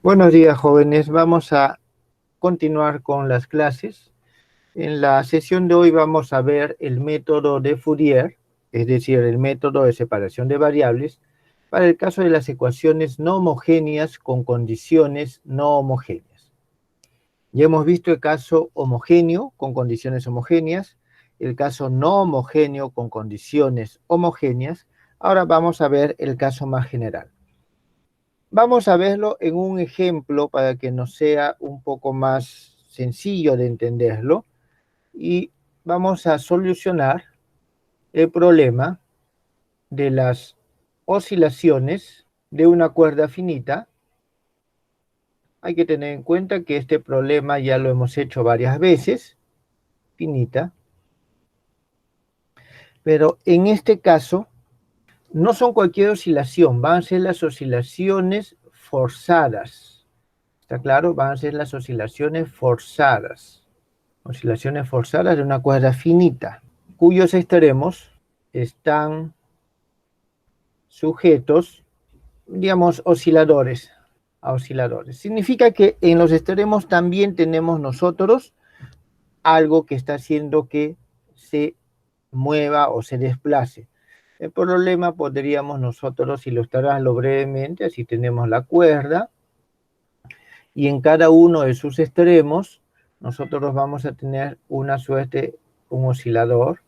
Buenos días, jóvenes. Vamos a continuar con las clases. En la sesión de hoy vamos a ver el método de Fourier, es decir, el método de separación de variables, para el caso de las ecuaciones no homogéneas con condiciones no homogéneas. Ya hemos visto el caso homogéneo con condiciones homogéneas, el caso no homogéneo con condiciones homogéneas. Ahora vamos a ver el caso más general. Vamos a verlo en un ejemplo para que nos sea un poco más sencillo de entenderlo y vamos a solucionar el problema de las oscilaciones de una cuerda finita. Hay que tener en cuenta que este problema ya lo hemos hecho varias veces, finita, pero en este caso no son cualquier oscilación, van a ser las oscilaciones forzadas. ¿Está claro? Van a ser las oscilaciones forzadas. Oscilaciones forzadas de una cuerda finita, cuyos extremos están sujetos, digamos, osciladores, a osciladores. Significa que en los extremos también tenemos nosotros algo que está haciendo que se mueva o se desplace. El problema podríamos nosotros ilustrarlo brevemente, así tenemos la cuerda, y en cada uno de sus extremos nosotros vamos a tener una suerte, un oscilador,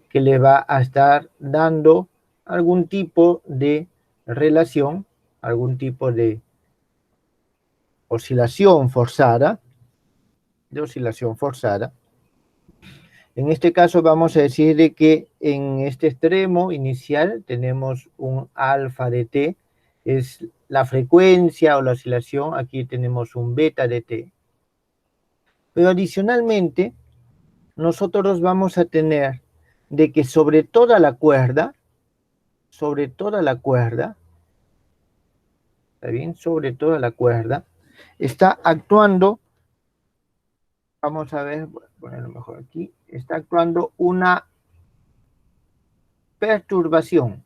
que le va a estar dando algún tipo de relación, algún tipo de oscilación forzada, En este caso vamos a decir de que en este extremo inicial tenemos un alfa de t, es la frecuencia o la oscilación, aquí tenemos un beta de t. Pero adicionalmente, nosotros vamos a tener de que sobre toda la cuerda, ¿está bien? Sobre toda la cuerda, está actuando, vamos a ver, voy a ponerlo mejor aquí, está actuando una perturbación.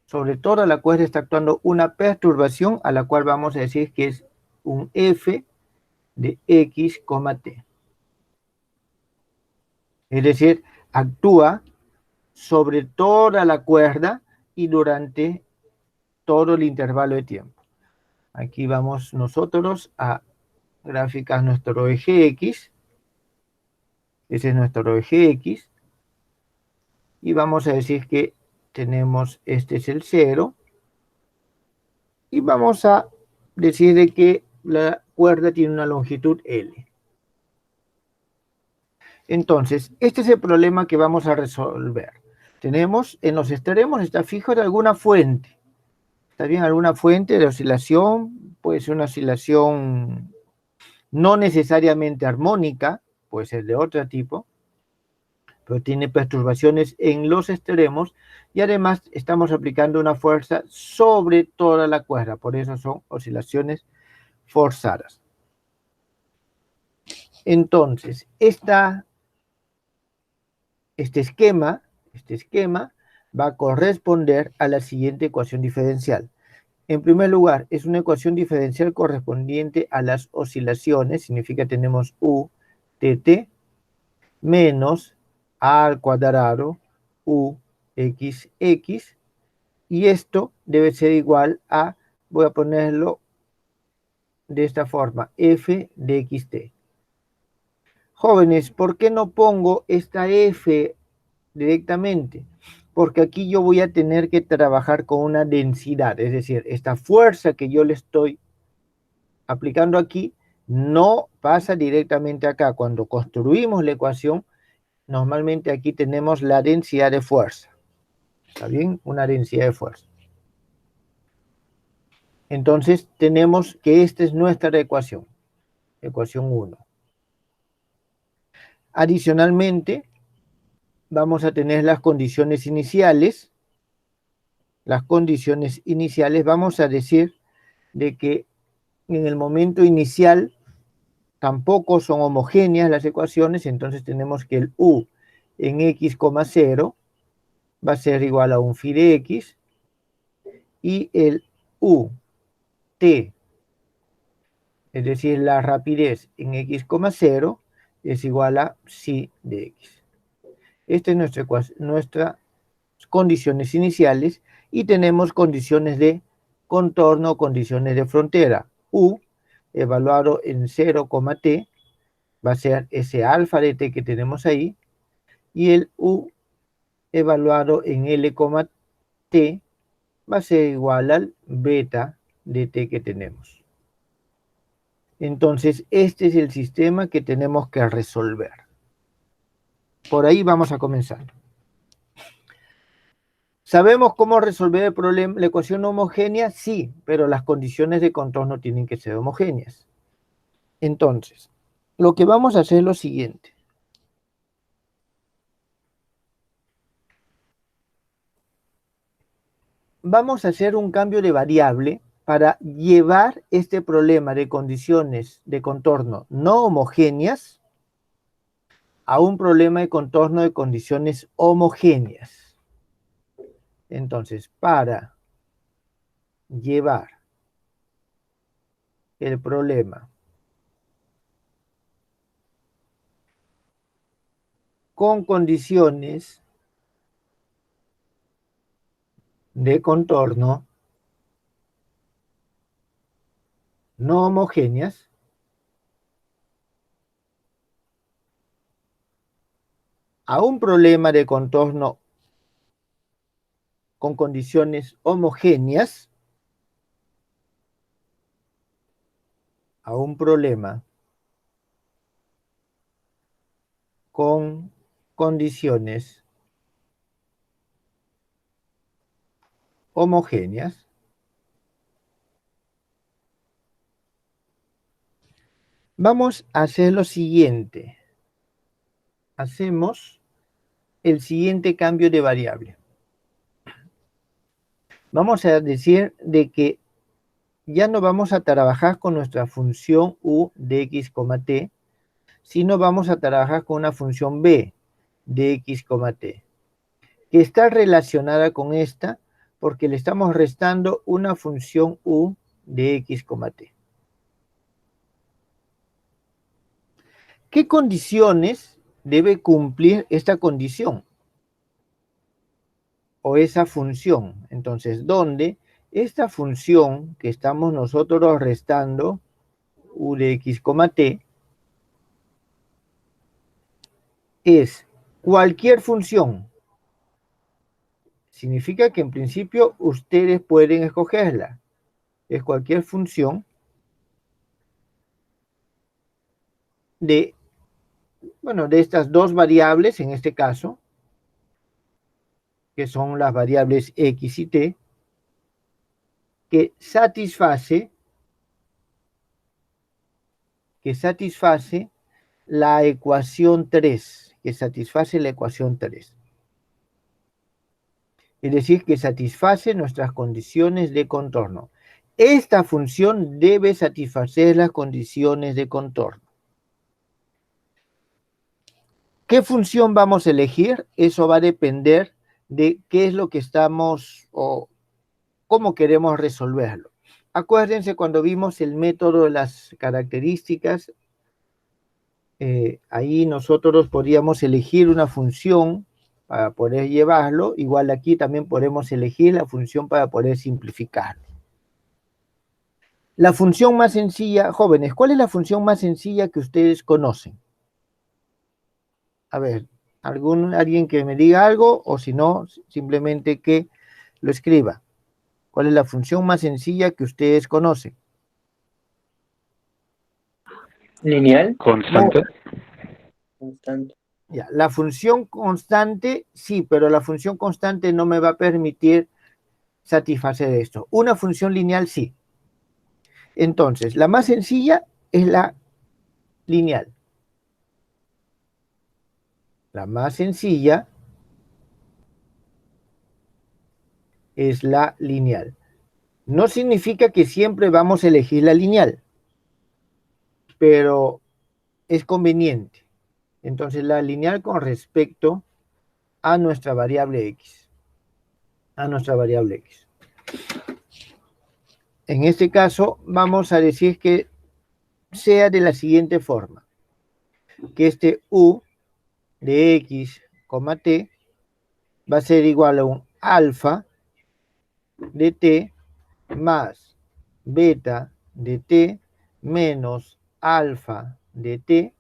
Sobre toda la cuerda está actuando una perturbación a la cual vamos a decir que es un f de x, t. Es decir, actúa sobre toda la cuerda y durante todo el intervalo de tiempo. Aquí vamos nosotros a graficar nuestro eje X. Ese es nuestro eje X. Y vamos a decir que tenemos, este es el 0. Y vamos a decir de que la cuerda tiene una longitud L. Entonces, este es el problema que vamos a resolver. Tenemos en los extremos, está fijo de alguna fuente. Está bien, alguna fuente de oscilación, puede ser una oscilación no necesariamente armónica, puede ser de otro tipo, pero tiene perturbaciones en los extremos y además estamos aplicando una fuerza sobre toda la cuerda, por eso son oscilaciones forzadas. Entonces, este esquema va a corresponder a la siguiente ecuación diferencial. En primer lugar, es una ecuación diferencial correspondiente a las oscilaciones, significa que tenemos u tt menos a al cuadrado u x, y esto debe ser igual a, voy a ponerlo de esta forma, f de xt. Jóvenes, ¿por qué no pongo esta f directamente? Porque aquí yo voy a tener que trabajar con una densidad, es decir, esta fuerza que yo le estoy aplicando aquí no pasa directamente acá. Cuando construimos la ecuación, normalmente aquí tenemos la densidad de fuerza. ¿Está bien? Una densidad de fuerza. Entonces tenemos que esta es nuestra ecuación. Ecuación 1. Adicionalmente, vamos a tener las condiciones iniciales. Las condiciones iniciales, vamos a decir de que en el momento inicial tampoco son homogéneas las ecuaciones, entonces tenemos que el u en x, 0 va a ser igual a un phi de x y el u t Es decir, la rapidez en x,0 es igual a psi de x. Esta es nuestras condiciones iniciales y tenemos condiciones de contorno, condiciones de frontera. U, evaluado en 0, t, va a ser ese alfa de t que tenemos ahí, y el U evaluado en L, t va a ser igual al beta de t que tenemos. Entonces, este es el sistema que tenemos que resolver. Por ahí vamos a comenzar. ¿Sabemos cómo resolver el problema, la ecuación homogénea? Sí, pero las condiciones de contorno tienen que ser homogéneas. Entonces, lo que vamos a hacer es lo siguiente. Vamos a hacer un cambio de variable para llevar este problema de condiciones de contorno no homogéneas a un problema de contorno de condiciones homogéneas. Entonces, para llevar el problema con condiciones de contorno no homogéneas, a un problema de contorno con condiciones homogéneas, a un problema con condiciones homogéneas, vamos a hacer lo siguiente. Hacemos el siguiente cambio de variable. Vamos a decir de que ya no vamos a trabajar con nuestra función u de x, t, sino vamos a trabajar con una función b de x, t, que está relacionada con esta porque le estamos restando una función u de x, t. ¿Qué condiciones debe cumplir esta condición o esa función? Entonces, ¿dónde esta función que estamos nosotros restando, u de x, t, es cualquier función? Significa que en principio ustedes pueden escogerla. Es cualquier función de, bueno, de estas dos variables, en este caso, que son las variables x y t, que satisface la ecuación 3, que satisface la ecuación 3. Es decir, que satisface nuestras condiciones de contorno. Esta función debe satisfacer las condiciones de contorno. ¿Qué función vamos a elegir? Eso va a depender de qué es lo que estamos o cómo queremos resolverlo. Acuérdense cuando vimos el método de las características, ahí nosotros podíamos elegir una función para poder llevarlo. Igual aquí también podemos elegir la función para poder simplificarlo. La función más sencilla, jóvenes, ¿cuál es la función más sencilla que ustedes conocen? A ver, alguien que me diga algo, o si no, simplemente que lo escriba. ¿Cuál es la función más sencilla que ustedes conocen? Lineal. Constante. Constante. Ya, la función constante, sí, pero la función constante no me va a permitir satisfacer esto. Una función lineal, sí. Entonces, la más sencilla es la lineal. La más sencilla es la lineal. No significa que siempre vamos a elegir la lineal, pero es conveniente. Entonces, la lineal con respecto a nuestra variable x. A nuestra variable x. En este caso, vamos a decir que sea de la siguiente forma, que este u de x, t va a ser igual a un alfa de t más beta de t menos alfa de t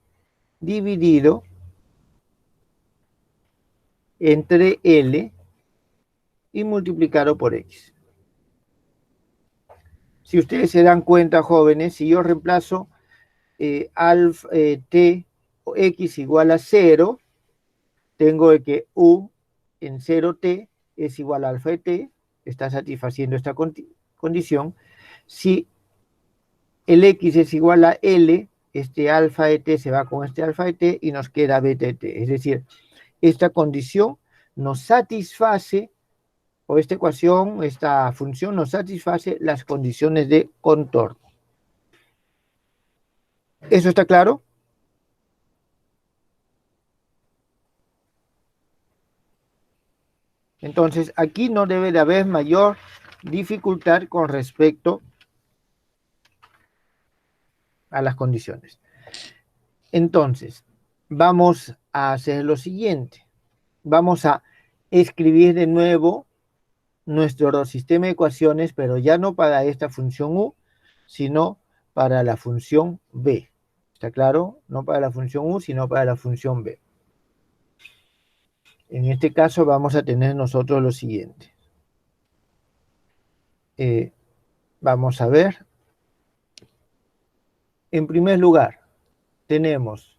dividido entre L y multiplicado por X. Si ustedes se dan cuenta, jóvenes, si yo reemplazo alfa, T o X igual a 0, tengo que U en 0T es igual a alfa de T, está satisfaciendo esta condición. Si el X es igual a L, este alfa de T se va con este alfa de T y nos queda beta de T. Es decir, esta condición nos satisface, o esta ecuación, esta función nos satisface las condiciones de contorno. ¿Eso está claro? Entonces, aquí no debe de haber mayor dificultad con respecto a las condiciones. Entonces, vamos a hacer lo siguiente. Vamos a escribir de nuevo nuestro sistema de ecuaciones, pero ya no para esta función u, sino para la función b. ¿Está claro? No para la función u, sino para la función b. En este caso vamos a tener nosotros lo siguiente. Vamos a ver. En primer lugar, tenemos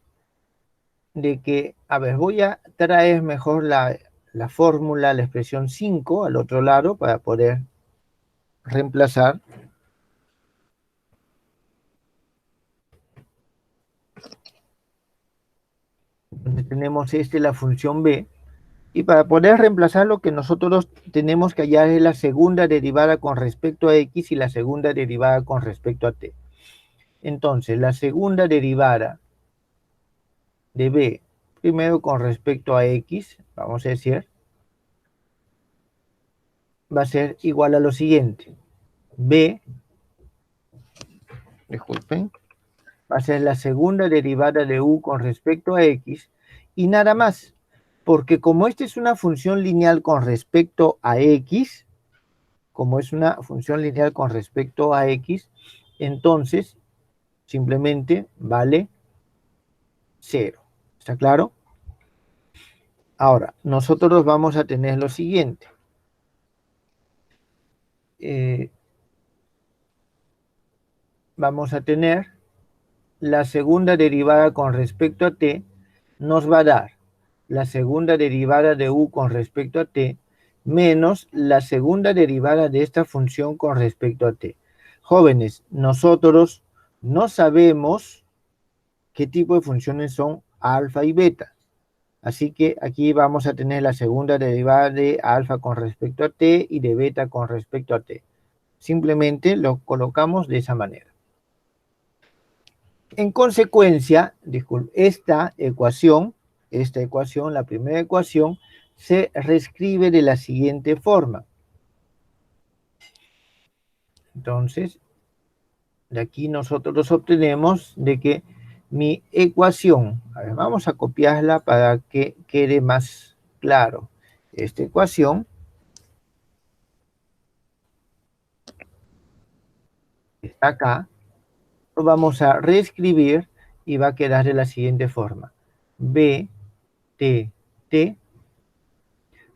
de que, a ver, voy a traer mejor la fórmula, la expresión 5 al otro lado para poder reemplazar. Entonces tenemos la función b. Y para poder reemplazar lo que nosotros tenemos que hallar es la segunda derivada con respecto a x y la segunda derivada con respecto a t. Entonces, la segunda derivada de b, primero con respecto a x, vamos a decir, va a ser igual a lo siguiente. B, disculpen, va a ser la segunda derivada de u con respecto a x y nada más, porque como esta es una función lineal con respecto a x, como es una función lineal con respecto a x, entonces simplemente vale 0. ¿Está claro? Ahora, nosotros vamos a tener lo siguiente. Vamos a tener la segunda derivada con respecto a t, nos va a dar la segunda derivada de u con respecto a t, menos la segunda derivada de esta función con respecto a t. Jóvenes, nosotros no sabemos qué tipo de funciones son alfa y beta. Así que aquí vamos a tener la segunda derivada de alfa con respecto a t y de beta con respecto a t. Simplemente lo colocamos de esa manera. En consecuencia, disculpe, esta ecuación, la primera ecuación, se reescribe de la siguiente forma. Entonces, de aquí nosotros obtenemos de que mi ecuación, a ver, vamos a copiarla para que quede más claro. Esta ecuación está acá, lo vamos a reescribir y va a quedar de la siguiente forma. B, T, T,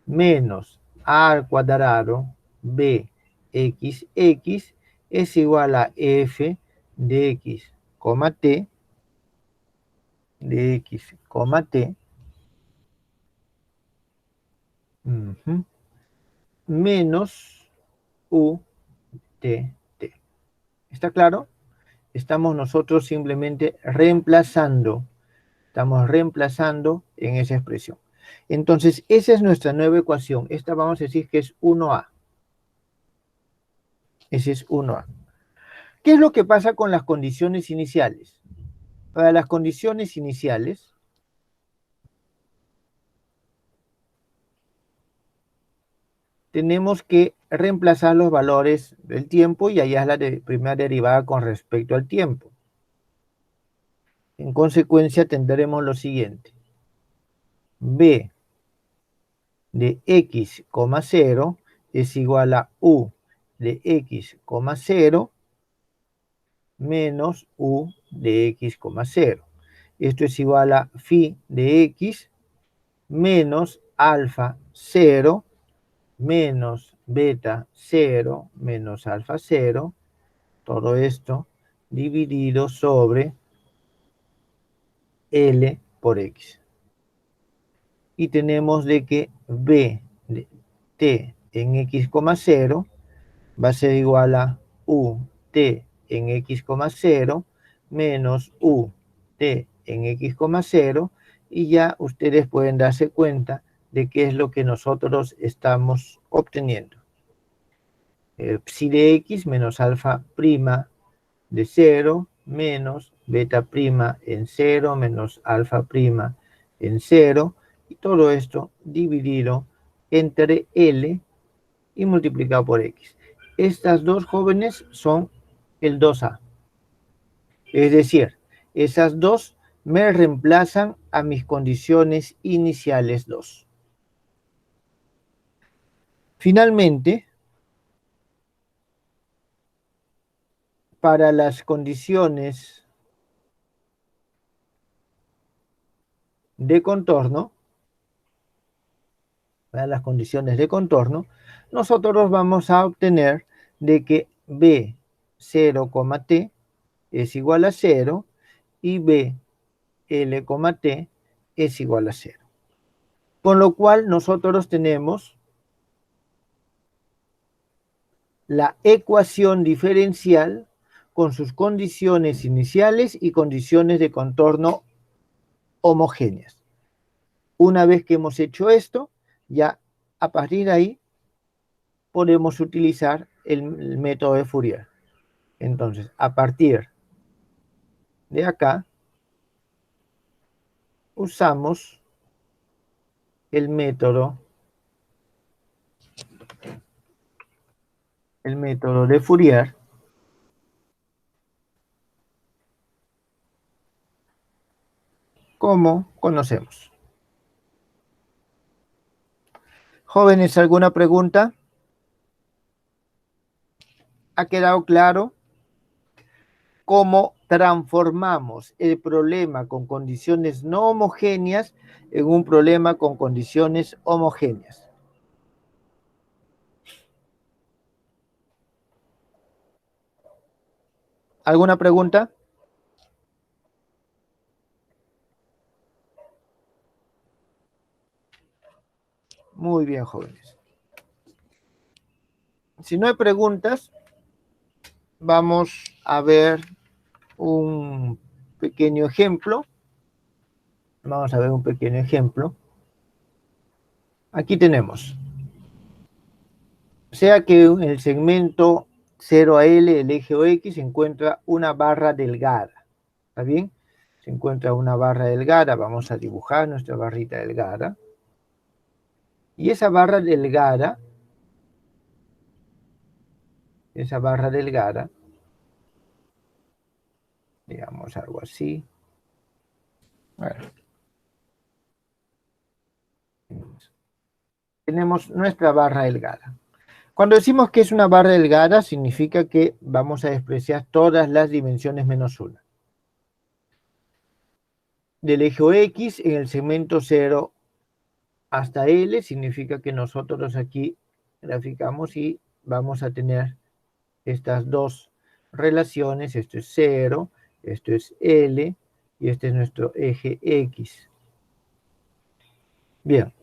menos a al cuadrado b x x es igual a f de x, t de x, t menos u t t. ¿Está claro? Estamos nosotros simplemente reemplazando, estamos reemplazando en esa expresión. Entonces, esa es nuestra nueva ecuación. Esta vamos a decir que es 1a. Ese es 1a. ¿Qué es lo que pasa con las condiciones iniciales? Para las condiciones iniciales, tenemos que reemplazar los valores del tiempo y hallar la primera derivada con respecto al tiempo. En consecuencia, tendremos lo siguiente. B de x, 0 es igual a u de x, 0 menos u de x, 0. Esto es igual a phi de x menos alfa 0 menos beta 0 menos alfa 0. Todo esto dividido sobre L por X. Y tenemos de que B de T en X, 0 va a ser igual a U T en X, 0 menos U T en X, 0. Y ya ustedes pueden darse cuenta de qué es lo que nosotros estamos obteniendo. Psi de X menos alfa prima de 0 menos beta prima en 0 menos alfa prima en 0, y todo esto dividido entre L y multiplicado por X. Estas dos jóvenes son el 2A. Es decir, esas dos me reemplazan a mis condiciones iniciales 2. Finalmente, para las condiciones de contorno, nosotros vamos a obtener de que B0, T es igual a 0 y BL, T es igual a 0. Con lo cual nosotros tenemos la ecuación diferencial con sus condiciones iniciales y condiciones de contorno homogéneas. Una vez que hemos hecho esto, ya a partir de ahí podemos utilizar el método de Fourier. Entonces, a partir de acá, usamos el método de Fourier como conocemos. Jóvenes, ¿alguna pregunta? ¿Ha quedado claro cómo transformamos el problema con condiciones no homogéneas en un problema con condiciones homogéneas? ¿Alguna pregunta? Muy bien, jóvenes. Si no hay preguntas, vamos a ver un pequeño ejemplo. Vamos a ver un pequeño ejemplo. Aquí tenemos. Sea que en el segmento 0 a L del eje OX se encuentra una barra delgada. ¿Está bien? Se encuentra una barra delgada. Vamos a dibujar nuestra barrita delgada. Y esa barra delgada, digamos algo así. Bueno. Tenemos nuestra barra delgada. Cuando decimos que es una barra delgada, significa que vamos a despreciar todas las dimensiones menos 1. Del eje X en el segmento 0 hasta L, significa que nosotros aquí graficamos y vamos a tener estas dos relaciones. Esto es 0, esto es L, y este es nuestro eje X. Bien,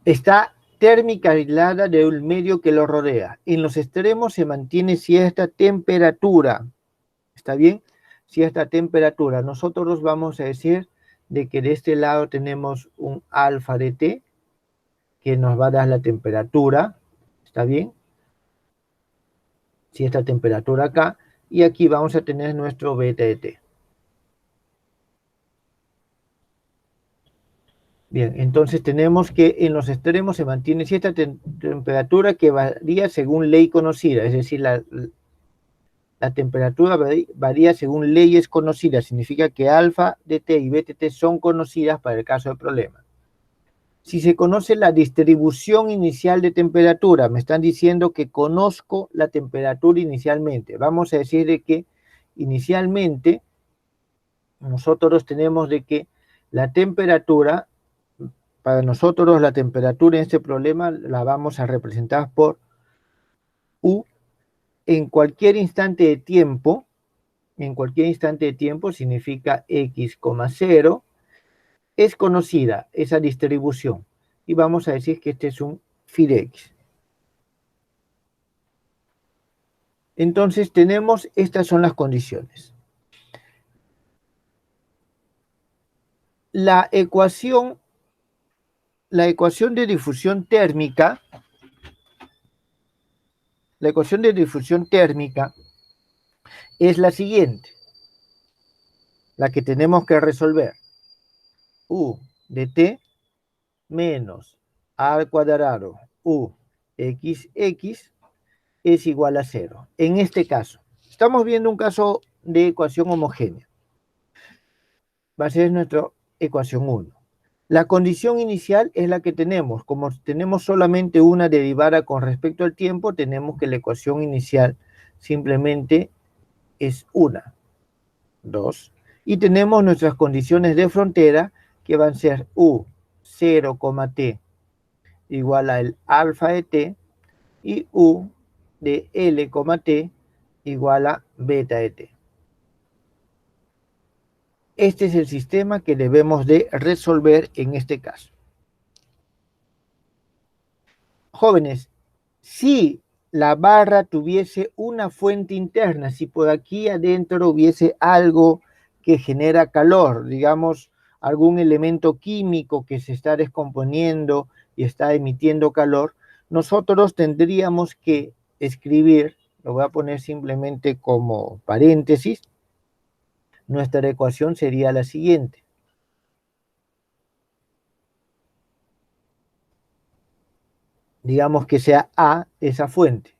está térmica aislada del medio que lo rodea. En los extremos se mantiene cierta temperatura. ¿Está bien? Cierta temperatura. Nosotros vamos a decir de que de este lado tenemos un alfa de T que nos va a dar la temperatura. ¿Está bien? Cierta temperatura acá. Y aquí vamos a tener nuestro beta de T. Bien, entonces tenemos que en los extremos se mantiene cierta temperatura que varía según ley conocida, es decir, la la temperatura varía según leyes conocidas. Significa que alfa de t y beta de t son conocidas para el caso del problema. Si se conoce la distribución inicial de temperatura, me están diciendo que conozco la temperatura inicialmente. Vamos a decir de que inicialmente nosotros tenemos de que la temperatura, para nosotros la temperatura en este problema la vamos a representar por U en cualquier instante de tiempo. En cualquier instante de tiempo significa x, 0. Es conocida esa distribución. Y vamos a decir que este es un phi de x. Entonces tenemos, estas son las condiciones. La ecuación de difusión térmica, es la siguiente, la que tenemos que resolver. U de t menos a al cuadrado u xx es igual a 0. En este caso, estamos viendo un caso de ecuación homogénea. Va a ser nuestra ecuación 1. La condición inicial es la que tenemos. Como tenemos solamente una derivada con respecto al tiempo, tenemos que la ecuación inicial simplemente es 1, 2. Y tenemos nuestras condiciones de frontera que van a ser u 0, t igual al alfa de t y u de L, t igual a beta de t. Este es el sistema que debemos de resolver en este caso. Jóvenes, si la barra tuviese una fuente interna, si por aquí adentro hubiese algo que genera calor, digamos, algún elemento químico que se está descomponiendo y está emitiendo calor, nosotros tendríamos que escribir, lo voy a poner simplemente como paréntesis, nuestra ecuación sería la siguiente. Digamos que sea A esa fuente.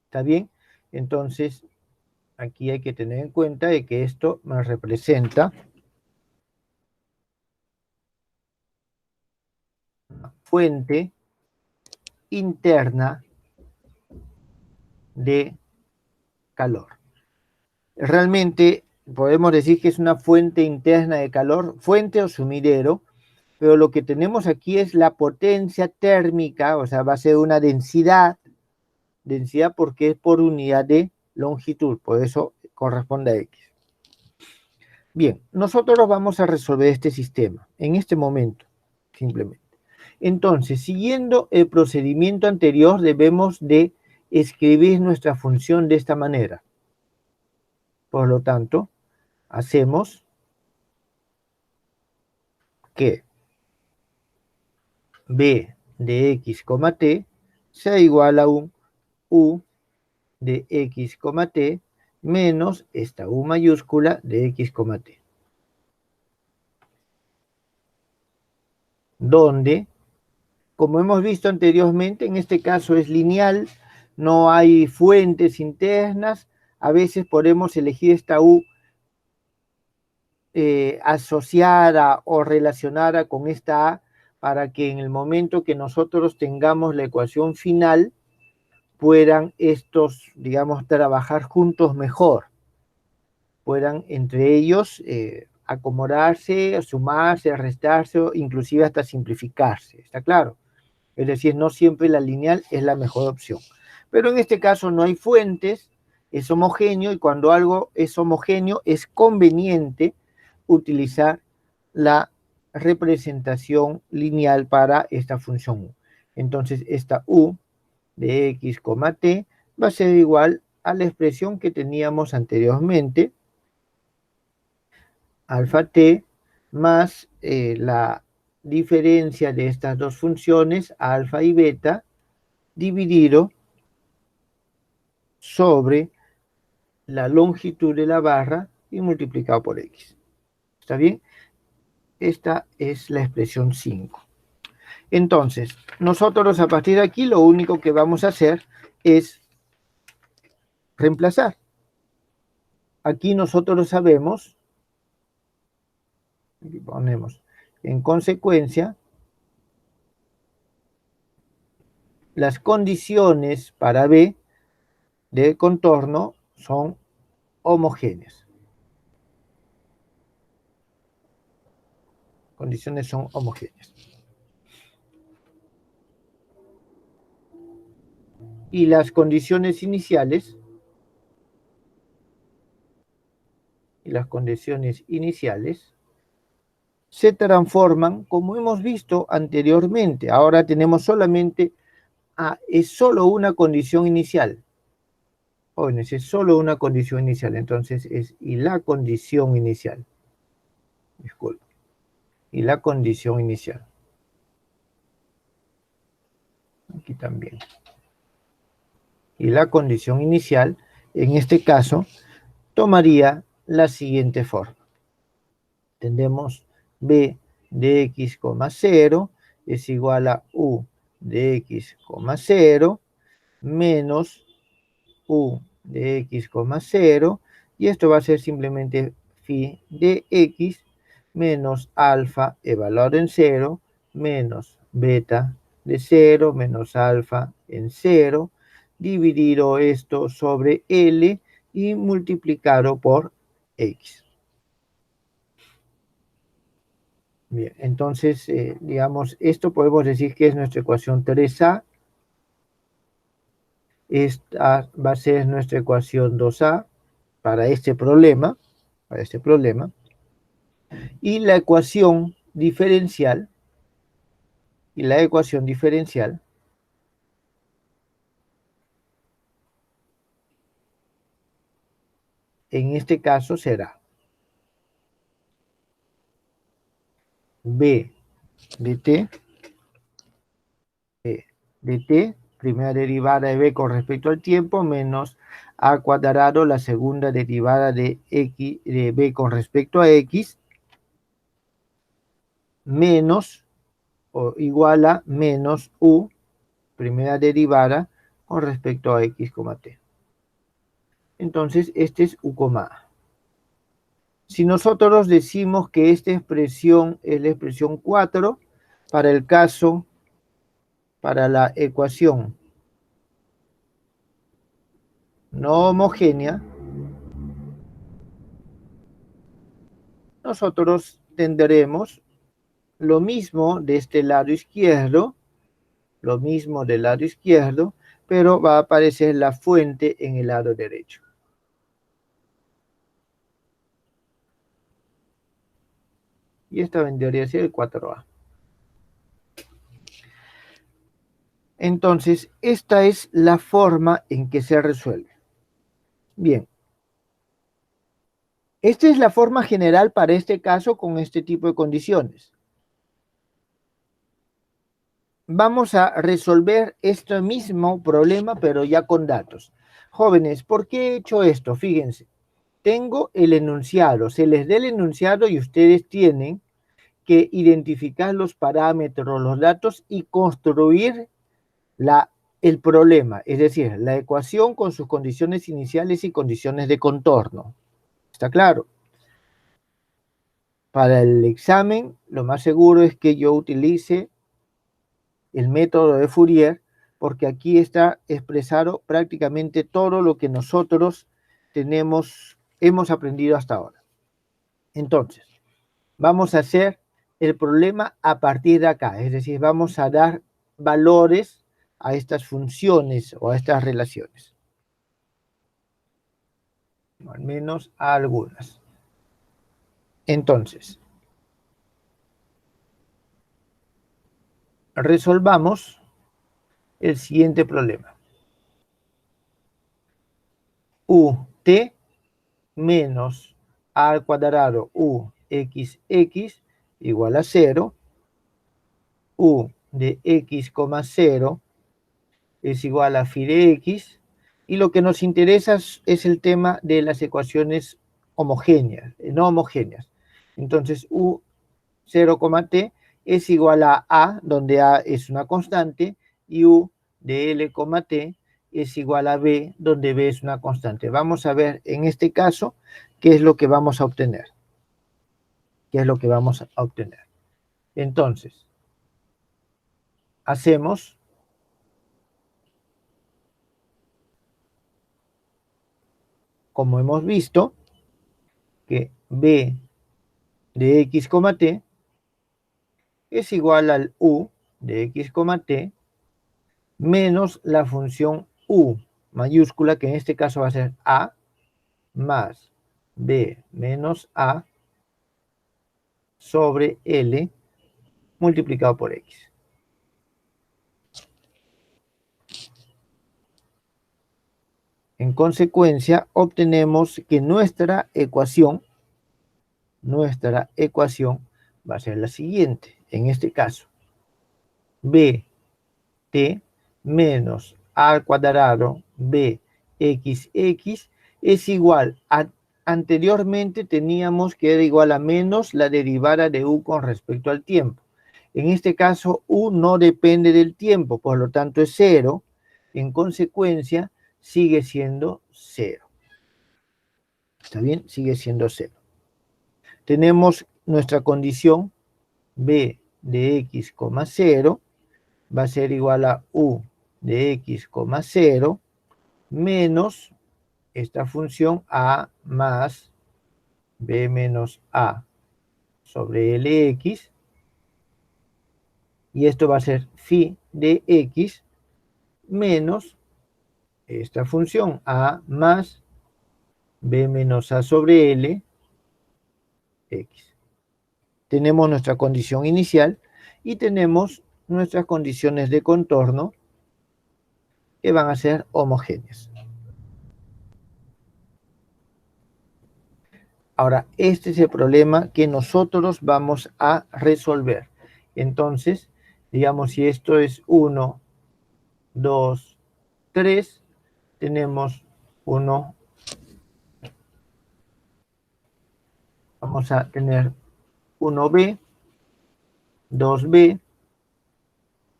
¿Está bien? Entonces, aquí hay que tener en cuenta de que esto me representa fuente interna de calor. Realmente podemos decir que es una fuente interna de calor, fuente o sumidero, pero lo que tenemos aquí es la potencia térmica, o sea, va a ser una densidad porque es por unidad de longitud, por eso corresponde a X. Bien, nosotros vamos a resolver este sistema en este momento, simplemente. Entonces, siguiendo el procedimiento anterior, debemos de escribir nuestra función de esta manera. Por lo tanto, hacemos que b de x, t sea igual a un u de x, t menos esta u mayúscula de x, t. Donde, como hemos visto anteriormente, en este caso es lineal, no hay fuentes internas, a veces podemos elegir esta u asociada o relacionada con esta a para que en el momento que nosotros tengamos la ecuación final puedan estos, digamos, trabajar juntos mejor, puedan entre ellos acomodarse, sumarse, restarse, o inclusive hasta simplificarse, ¿está claro? Es decir, no siempre la lineal es la mejor opción. Pero en este caso no hay fuentes, es homogéneo, y cuando algo es homogéneo es conveniente utilizar la representación lineal para esta función u. Entonces, esta u de x, t va a ser igual a la expresión que teníamos anteriormente, alfa t más la diferencia de estas dos funciones, alfa y beta, dividido sobre la longitud de la barra y multiplicado por x. ¿Está bien? Esta es la expresión 5. Entonces, nosotros a partir de aquí lo único que vamos a hacer es reemplazar. Aquí nosotros sabemos, aquí ponemos, en consecuencia, las condiciones para B de contorno son homogéneas. Condiciones son homogéneas. Y las condiciones iniciales, se transforman como hemos visto anteriormente. Ahora tenemos solamente, es solo una condición inicial. Jóvenes, es solo una condición inicial. Entonces es y la condición inicial. Disculpe. Y la condición inicial. Aquí también. Y la condición inicial, en este caso, tomaría la siguiente forma. Tendremos B de x, 0 es igual a U de x, 0 menos U de x, 0 y esto va a ser simplemente phi de x menos alfa evaluado en 0 menos beta de 0 menos alfa en 0 dividido esto sobre L y multiplicado por X. Bien, entonces, digamos, esto podemos decir que es nuestra ecuación 3A. Esta va a ser nuestra ecuación 2A para este problema. Y la ecuación diferencial, en este caso será B de t, primera derivada de b con respecto al tiempo, menos a cuadrado, la segunda derivada de b con respecto a x, menos o igual a menos u, primera derivada con respecto a x, t. Entonces, este es u, a. Si nosotros decimos que esta expresión es la expresión 4, para la ecuación no homogénea, nosotros tendremos lo mismo de este lado izquierdo, pero va a aparecer la fuente en el lado derecho. Y esta vendría a ser el 4A. Entonces, esta es la forma en que se resuelve. Bien. Esta es la forma general para este caso con este tipo de condiciones. Vamos a resolver este mismo problema, pero ya con datos. Jóvenes, ¿por qué he hecho esto? Fíjense, tengo el enunciado, se les da el enunciado y ustedes tienen que identificar los parámetros, los datos y construir el problema, es decir, la ecuación con sus condiciones iniciales y condiciones de contorno. ¿Está claro? Para el examen, lo más seguro es que yo utilice el método de Fourier, porque aquí está expresado prácticamente todo lo que nosotros hemos aprendido hasta ahora. Entonces, vamos a hacer el problema a partir de acá, es decir, vamos a dar valores a estas funciones o a estas relaciones. O al menos a algunas. Entonces, resolvamos el siguiente problema. UT menos a al cuadrado UXX igual a 0. U de x, 0 es igual a phi de x. Y lo que nos interesa es el tema de las ecuaciones homogéneas, no homogéneas. Entonces, U 0, t es igual a, donde a es una constante, y U de L, t es igual a b, donde b es una constante. Vamos a ver en este caso qué es lo que vamos a obtener. ¿Qué es lo que vamos a obtener? Entonces, hacemos como hemos visto, que b de x, t es igual al u de x, t menos la función u mayúscula, que en este caso va a ser a, más b menos a sobre L multiplicado por X. En consecuencia, obtenemos que nuestra ecuación va a ser la siguiente. En este caso, bt menos a al cuadrado bxx es igual a, anteriormente teníamos que era igual a menos la derivada de u con respecto al tiempo. En este caso, u no depende del tiempo, por lo tanto es 0. En consecuencia, sigue siendo 0. ¿Está bien? Sigue siendo 0. Tenemos nuestra condición b de x, 0 va a ser igual a u de x, 0 menos esta función a más b menos a sobre lx, y esto va a ser phi de x menos esta función a más b menos a sobre l x. Tenemos nuestra condición inicial y tenemos nuestras condiciones de contorno que van a ser homogéneas. Ahora, este es el problema que nosotros vamos a resolver. Entonces, digamos, si esto es 1, 2, 3, tenemos 1, vamos a tener 1b, 2b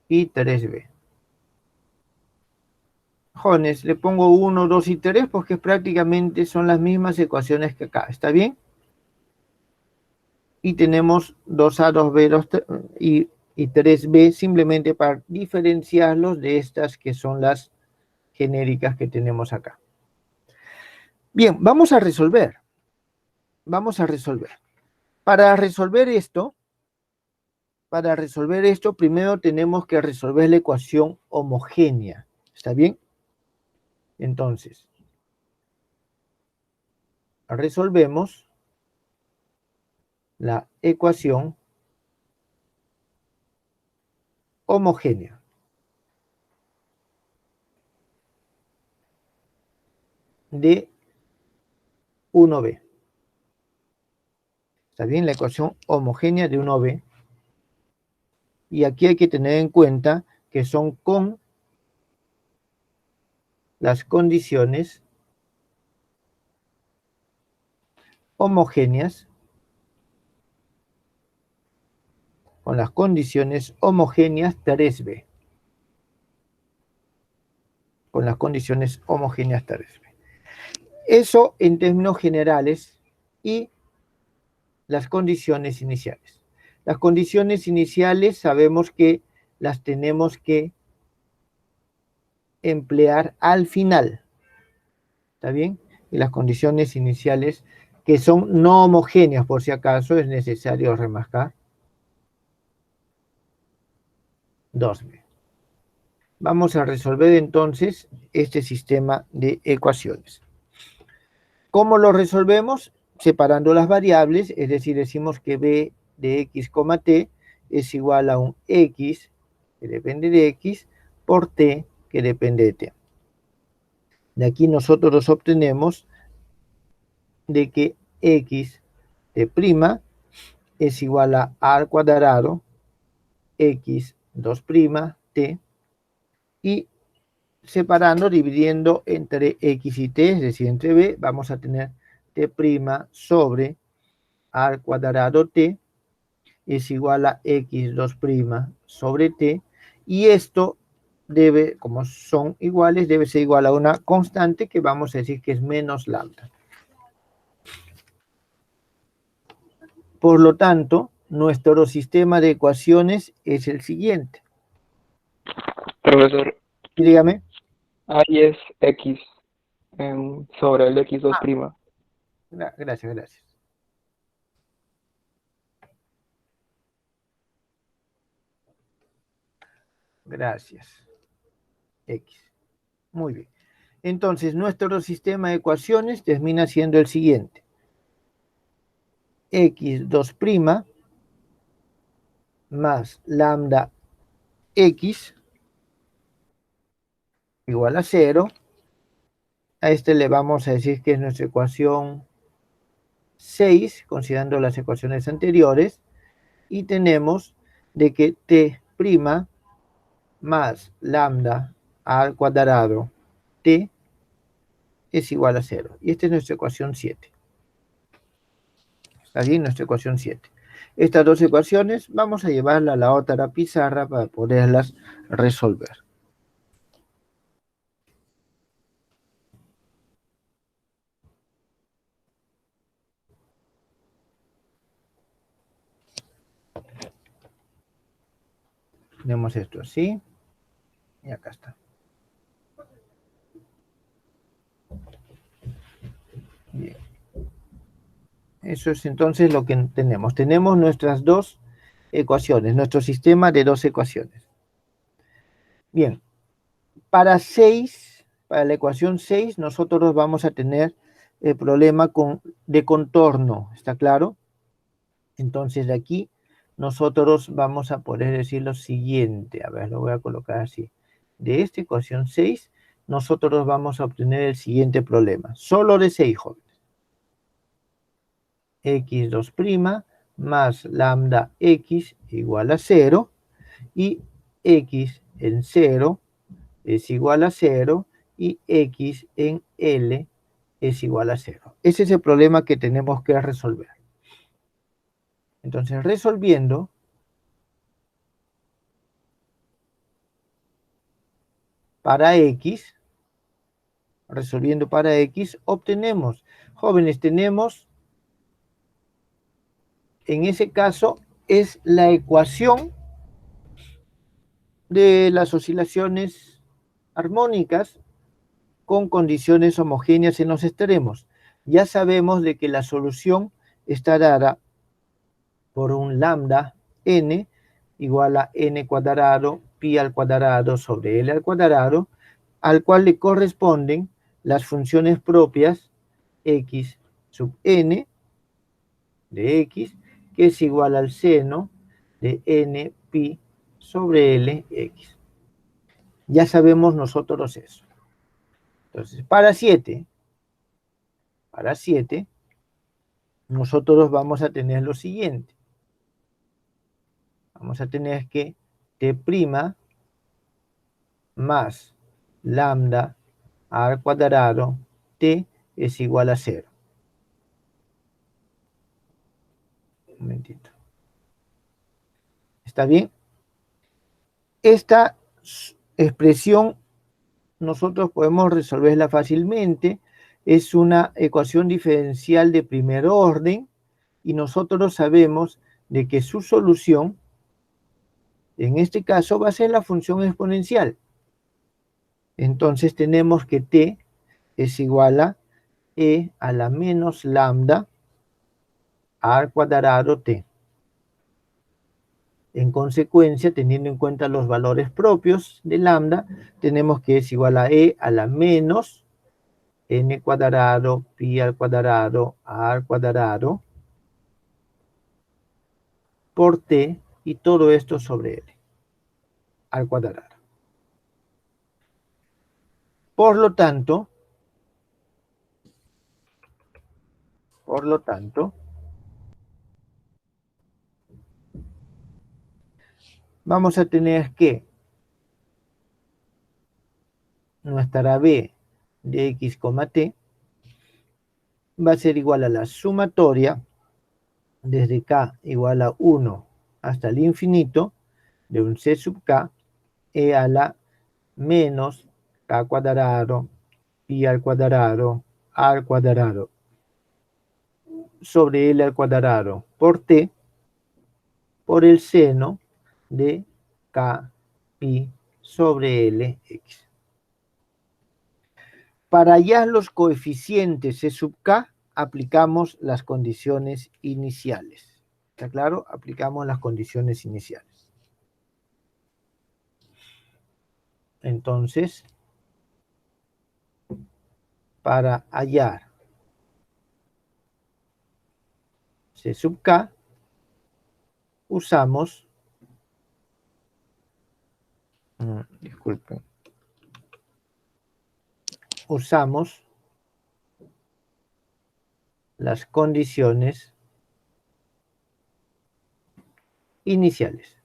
y 3b. Jóvenes, le pongo 1, 2 y 3 porque prácticamente son las mismas ecuaciones que acá. ¿Está bien? Y tenemos 2a, 2b 2, y 3b simplemente para diferenciarlos de estas que son las genéricas que tenemos acá. Bien, vamos a resolver. Vamos a resolver. Para resolver esto, primero tenemos que resolver la ecuación homogénea. ¿Está bien? Entonces, resolvemos la ecuación homogénea. De 1b. ¿Está bien? La ecuación homogénea de 1b. Y aquí hay que tener en cuenta que son con las condiciones homogéneas, con las condiciones homogéneas 3b. Con las condiciones homogéneas 3b. Eso en términos generales y las condiciones iniciales. Las condiciones iniciales sabemos que las tenemos que emplear al final. ¿Está bien? Y las condiciones iniciales que son no homogéneas, por si acaso es necesario remarcar. 2b. Vamos a resolver entonces este sistema de ecuaciones. ¿Cómo lo resolvemos? Separando las variables, es decir, decimos que b de x, t es igual a un x que depende de x por t que depende de t. De aquí nosotros obtenemos de que x t' es igual a al cuadrado x 2' t, y separando, dividiendo entre x y t, es decir, entre b, vamos a tener t' sobre al cuadrado t es igual a x 2' sobre t, y esto debe, como son iguales, debe ser igual a una constante que vamos a decir que es menos lambda. Por lo tanto, nuestro sistema de ecuaciones es el siguiente. Profesor, Y dígame. ahí es X sobre el X2'. Gracias, gracias. Gracias. X. Muy bien. Entonces, nuestro sistema de ecuaciones termina siendo el siguiente. X2' más lambda X igual a 0. A este le vamos a decir que es nuestra ecuación 6, considerando las ecuaciones anteriores. Y tenemos de que T' más lambda al cuadrado T es igual a 0. Y esta es nuestra ecuación 7. Está bien, nuestra ecuación 7. Estas dos ecuaciones vamos a llevarlas a la otra pizarra para poderlas resolver. Tenemos esto así. Y acá está. Bien. Eso es entonces lo que tenemos. Tenemos nuestras dos ecuaciones, nuestro sistema de dos ecuaciones. Bien. Para la ecuación 6, nosotros vamos a tener el problema de contorno. ¿Está claro? Entonces, de aquí nosotros vamos a poder decir lo siguiente. A ver, lo voy a colocar así. De esta ecuación 6, nosotros vamos a obtener el siguiente problema. Solo de 6, jóvenes. X2' más lambda X igual a 0. Y X en 0 es igual a 0. Y X en L es igual a 0. Ese es el problema que tenemos que resolver. Entonces, resolviendo, para X, obtenemos, jóvenes, tenemos, en ese caso, es la ecuación de las oscilaciones armónicas con condiciones homogéneas en los extremos. Ya sabemos de que la solución está dada por un lambda n igual a n cuadrado pi al cuadrado sobre l al cuadrado, al cual le corresponden las funciones propias x sub n de x, que es igual al seno de n pi sobre l x. Ya sabemos nosotros eso. Entonces, para 7, nosotros vamos a tener lo siguiente. Vamos a tener que T' más lambda al cuadrado T es igual a 0. Un momentito. ¿Está bien? Esta expresión nosotros podemos resolverla fácilmente. Es una ecuación diferencial de primer orden y nosotros sabemos de que su solución, en este caso, va a ser la función exponencial. Entonces tenemos que T es igual a e a la menos lambda al cuadrado T. En consecuencia, teniendo en cuenta los valores propios de lambda, tenemos que es igual a e a la menos n cuadrado pi al cuadrado por t, y todo esto sobre l al cuadrado. Por lo tanto, vamos a tener que nuestra b de x, t va a ser igual a la sumatoria desde k igual a 1 hasta el infinito de un c sub k e a la menos k cuadrado pi al cuadrado sobre L al cuadrado por T por el seno de K pi sobre Lx. Para hallar los coeficientes C sub K, aplicamos las condiciones iniciales. ¿Está claro? Aplicamos las condiciones iniciales. Entonces, para hallar C sub K, usamos, disculpen, usamos las condiciones iniciales.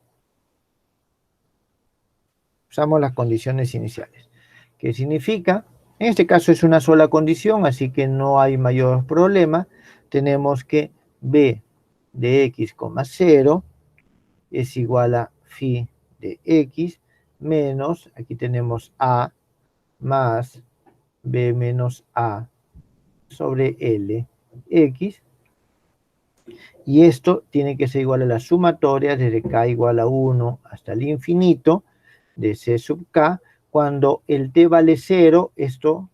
Usamos las condiciones iniciales. ¿Qué significa? En este caso es una sola condición, así que no hay mayor problema. Tenemos que b de x, 0 es igual a phi de x menos, aquí tenemos a más b menos a sobre L x. Y esto tiene que ser igual a la sumatoria desde k igual a 1 hasta el infinito de C sub K. Cuando el t vale 0, esto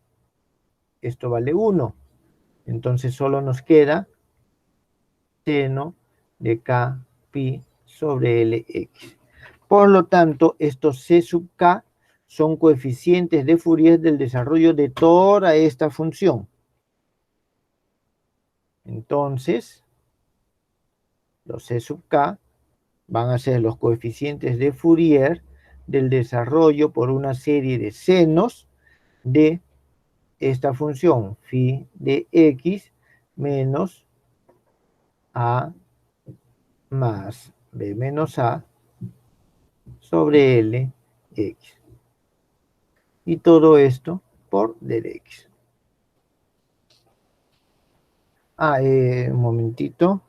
vale 1. Entonces solo nos queda seno de K pi sobre Lx. Por lo tanto, estos C sub K son coeficientes de Fourier del desarrollo de toda esta función. Entonces, los C sub K van a ser los coeficientes de Fourier del desarrollo por una serie de senos de esta función phi de x menos a más b menos a sobre L x. Y todo esto por dx. Un momentito.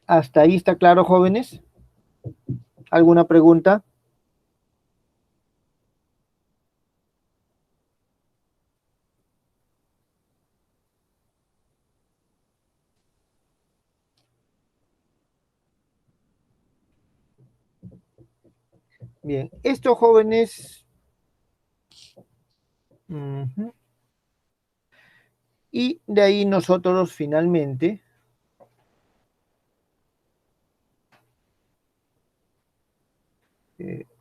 ¿Hasta ahí está claro, jóvenes? ¿Alguna pregunta? Bien, estos jóvenes... Y de ahí nosotros finalmente...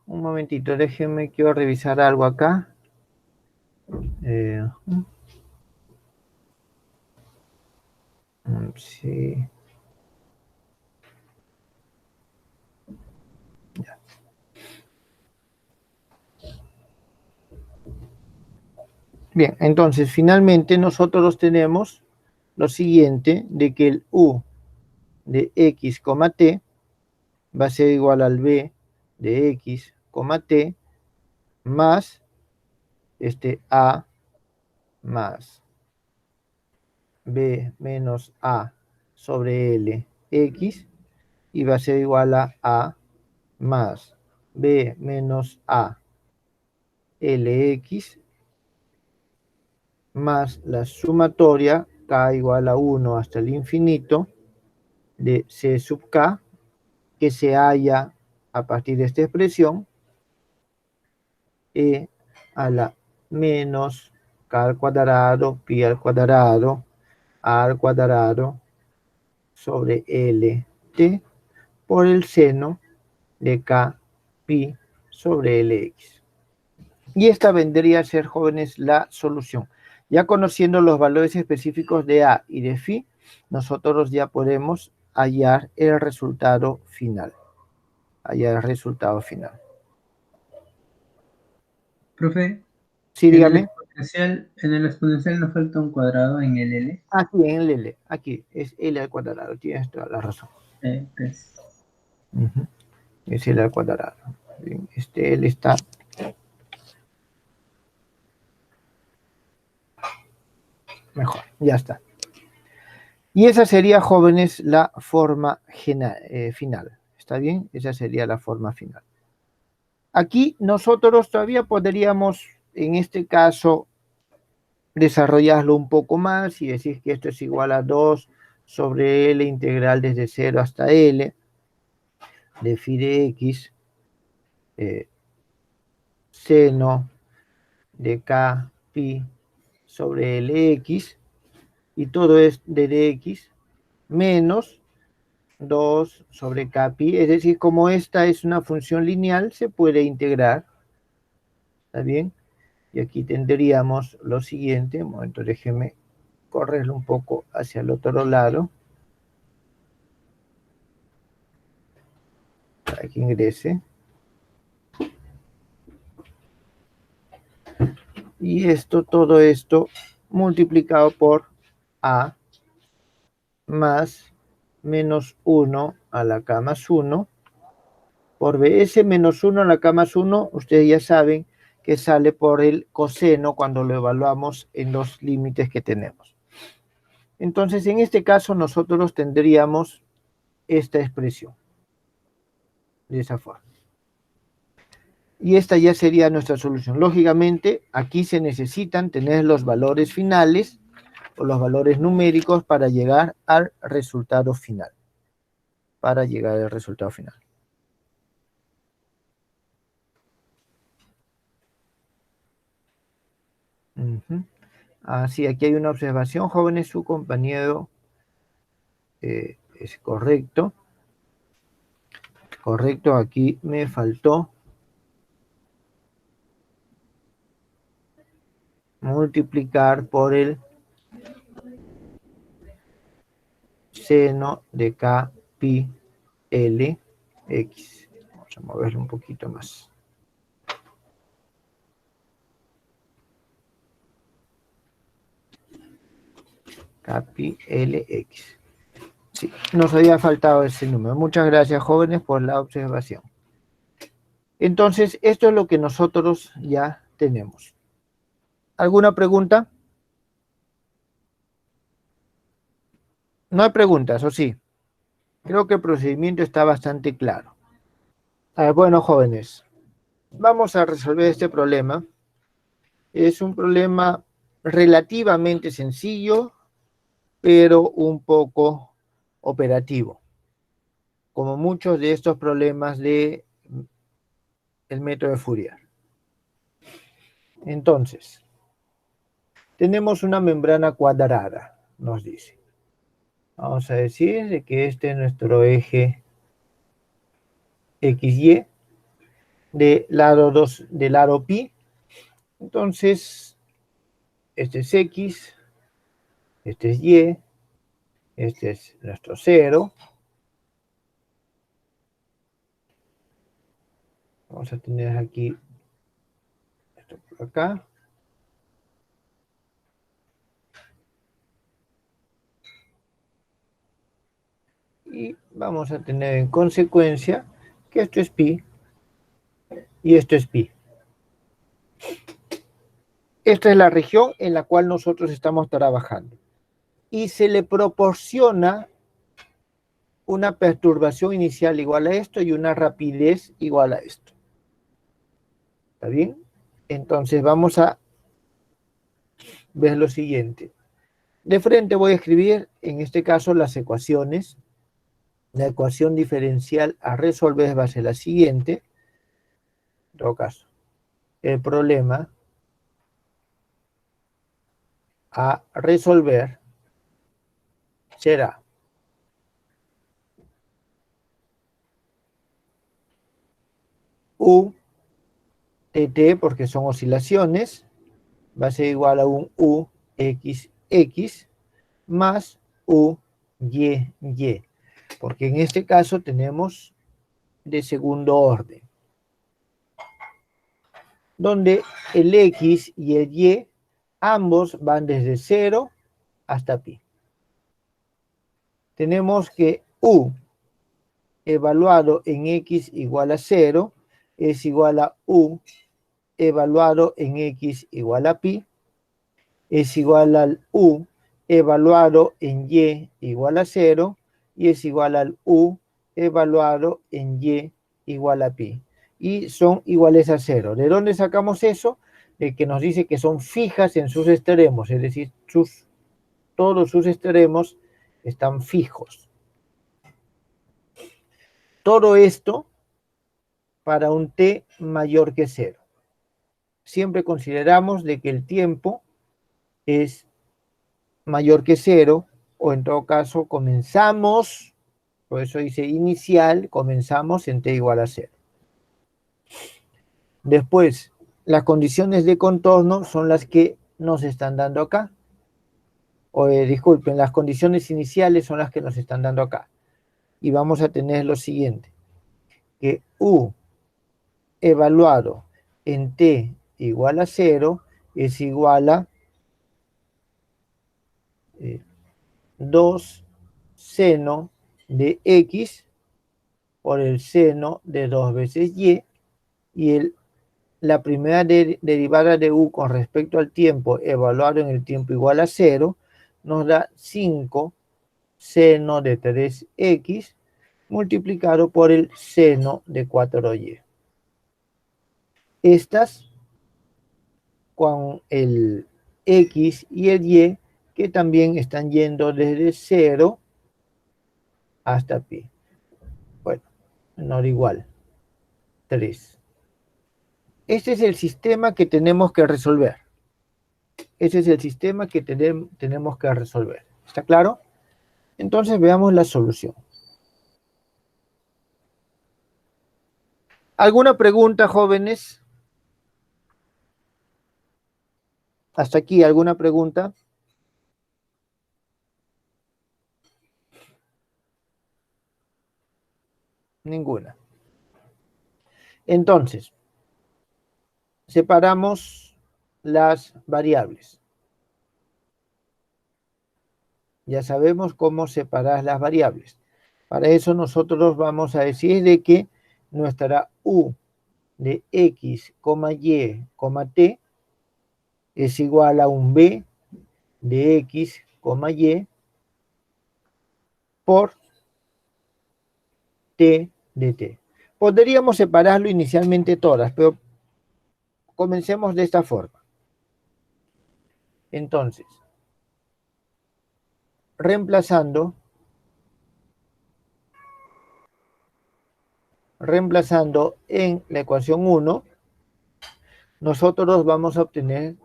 un momentito, déjenme, quiero revisar algo acá. Sí. Ya. Bien, entonces finalmente nosotros tenemos lo siguiente, de que el u de x, t va a ser igual al b de x, t más a más b menos a sobre L x, y va a ser igual a más b menos a Lx más la sumatoria k igual a 1 hasta el infinito de C sub k, que se halla a partir de esta expresión, e a la menos k al cuadrado, pi al cuadrado, a al cuadrado sobre Lt por el seno de k pi sobre Lx. Y esta vendría a ser, jóvenes, la solución. Ya conociendo los valores específicos de A y de phi, nosotros ya podemos hallar el resultado final. Profe, Sí, dígame. en el exponencial nos falta un cuadrado en el L. Aquí en el L, aquí es L al cuadrado, tienes toda la razón. Pues. Es L al cuadrado. Bien, L está... Mejor, ya está. Y esa sería, jóvenes, la forma final. ¿Está bien? Esa sería la forma final. Aquí nosotros todavía podríamos, en este caso, desarrollarlo un poco más y decir que esto es igual a 2 sobre L integral desde 0 hasta L de phi de X seno de K pi sobre Lx y todo es de dx menos 2 sobre K pi, es decir, como esta es una función lineal, se puede integrar, ¿está bien? Y aquí tendríamos lo siguiente, un momento, déjeme correrlo un poco hacia el otro lado, para que ingrese. Y esto, todo esto, multiplicado por A más menos 1 a la K más 1 por B. Ese menos 1 a la K más 1, ustedes ya saben que sale por el coseno cuando lo evaluamos en los límites que tenemos. Entonces, en este caso, nosotros tendríamos esta expresión de esa forma. Y esta ya sería nuestra solución. Lógicamente, aquí se necesitan tener los valores finales o los valores numéricos para llegar al resultado final. Para llegar al resultado final. Sí, aquí hay una observación, jóvenes, su compañero es correcto. Correcto, aquí me faltó multiplicar por el seno de K pi L X. Vamos a moverlo un poquito más. K pi L X. Sí, nos había faltado ese número. Muchas gracias, jóvenes, por la observación. Entonces, esto es lo que nosotros ya tenemos. ¿Alguna pregunta? No hay preguntas, ¿o sí? Creo que el procedimiento está bastante claro. Bueno, jóvenes, vamos a resolver este problema. Es un problema relativamente sencillo, pero un poco operativo, como muchos de estos problemas del método de Fourier. Entonces, tenemos una membrana cuadrada, nos dice. Vamos a decir que este es nuestro eje XY del lado pi. Entonces, este es X, este es Y, este es nuestro 0. Vamos a tener aquí esto por acá. Y vamos a tener en consecuencia que esto es pi y esto es pi. Esta es la región en la cual nosotros estamos trabajando. Y se le proporciona una perturbación inicial igual a esto y una rapidez igual a esto. ¿Está bien? Entonces vamos a ver lo siguiente. De frente voy a escribir, en este caso, las ecuaciones. La ecuación diferencial a resolver va a ser la siguiente. En todo caso, el problema a resolver será U de t, porque son oscilaciones, va a ser igual a un U XX más U Y, porque en este caso tenemos de segundo orden, donde el X y el Y ambos van desde 0 hasta pi. Tenemos que U evaluado en X igual a 0 es igual a U evaluado en X igual a pi, es igual al U evaluado en y igual a 0 y es igual al u evaluado en y igual a pi. Y son iguales a 0. ¿De dónde sacamos eso? De que nos dice que son fijas en sus extremos, es decir, todos sus extremos están fijos. Todo esto para un t mayor que 0. Siempre consideramos de que el tiempo es mayor que 0, o en todo caso comenzamos, por eso dice inicial, comenzamos en t igual a 0. Después, las condiciones de contorno son las que nos están dando acá. Disculpen, las condiciones iniciales son las que nos están dando acá. Y vamos a tener lo siguiente, que u evaluado en t igual a 0 es igual a 2 seno de x por el seno de 2 veces y la primera derivada de u con respecto al tiempo evaluado en el tiempo igual a 0 nos da 5 seno de 3x multiplicado por el seno de 4y. Estas con el x y el y que también están yendo desde 0 hasta pi. Bueno, menor o igual 3. Este es el sistema que tenemos que resolver. Ese es el sistema que tenemos que resolver. ¿Está claro? Entonces veamos la solución. ¿Alguna pregunta, jóvenes? Hasta aquí, ¿alguna pregunta? Ninguna. Entonces, separamos las variables. Ya sabemos cómo separar las variables. Para eso nosotros vamos a decir de que nuestra u de x, y, t es igual a un b de x, y por t de t. Podríamos separarlo inicialmente todas, pero comencemos de esta forma. Entonces, reemplazando en la ecuación 1, nosotros vamos a obtener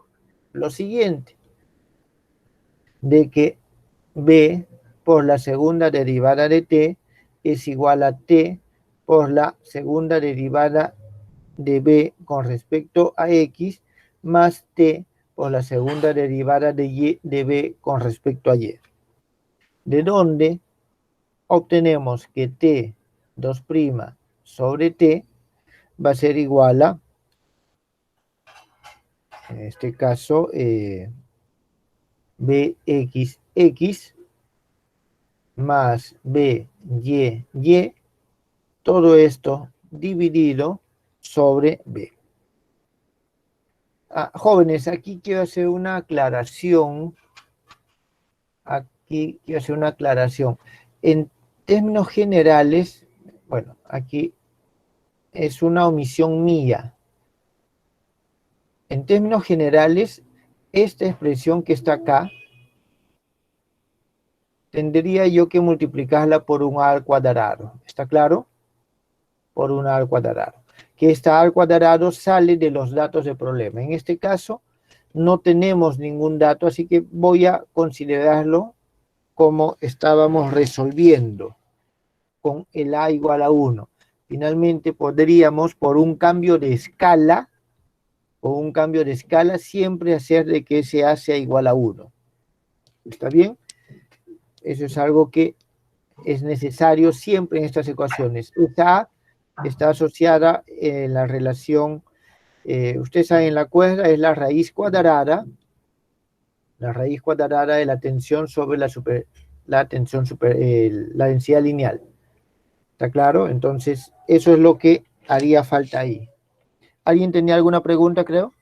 lo siguiente, de que b por la segunda derivada de t es igual a t por la segunda derivada de b con respecto a x más t por la segunda derivada de b con respecto a y. De donde obtenemos que t 2' sobre t va a ser igual a, en este caso, bxx más by, todo esto dividido sobre b. Jóvenes, aquí quiero hacer una aclaración. En términos generales, bueno, aquí es una omisión mía. En términos generales, esta expresión que está acá, tendría yo que multiplicarla por un a al cuadrado. ¿Está claro? Por un a al cuadrado. Que esta a al cuadrado sale de los datos del problema. En este caso, no tenemos ningún dato, así que voy a considerarlo como estábamos resolviendo con el a igual a 1. Finalmente podríamos, por un cambio de escala, siempre hacer de que ese a sea igual a 1. ¿Está bien? Eso es algo que es necesario siempre en estas ecuaciones. Esta a está asociada en la relación, ustedes saben, la cuerda es la raíz cuadrada de la tensión sobre la densidad lineal. ¿Está claro? Entonces, eso es lo que haría falta ahí. ¿Alguien tenía alguna pregunta, creo?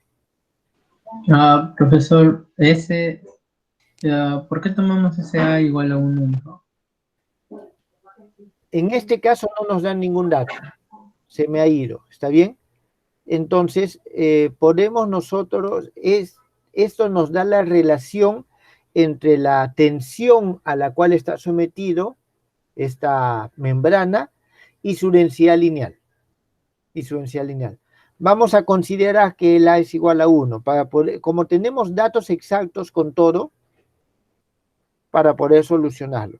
Profesor, ¿Por qué tomamos ese A igual a 1, mijo? En este caso no nos dan ningún dato. Se me ha ido, ¿está bien? Entonces, podemos nosotros, esto nos da la relación entre la tensión a la cual está sometido esta membrana y su densidad lineal. Vamos a considerar que el A es igual a 1, como tenemos datos exactos con todo, para poder solucionarlo.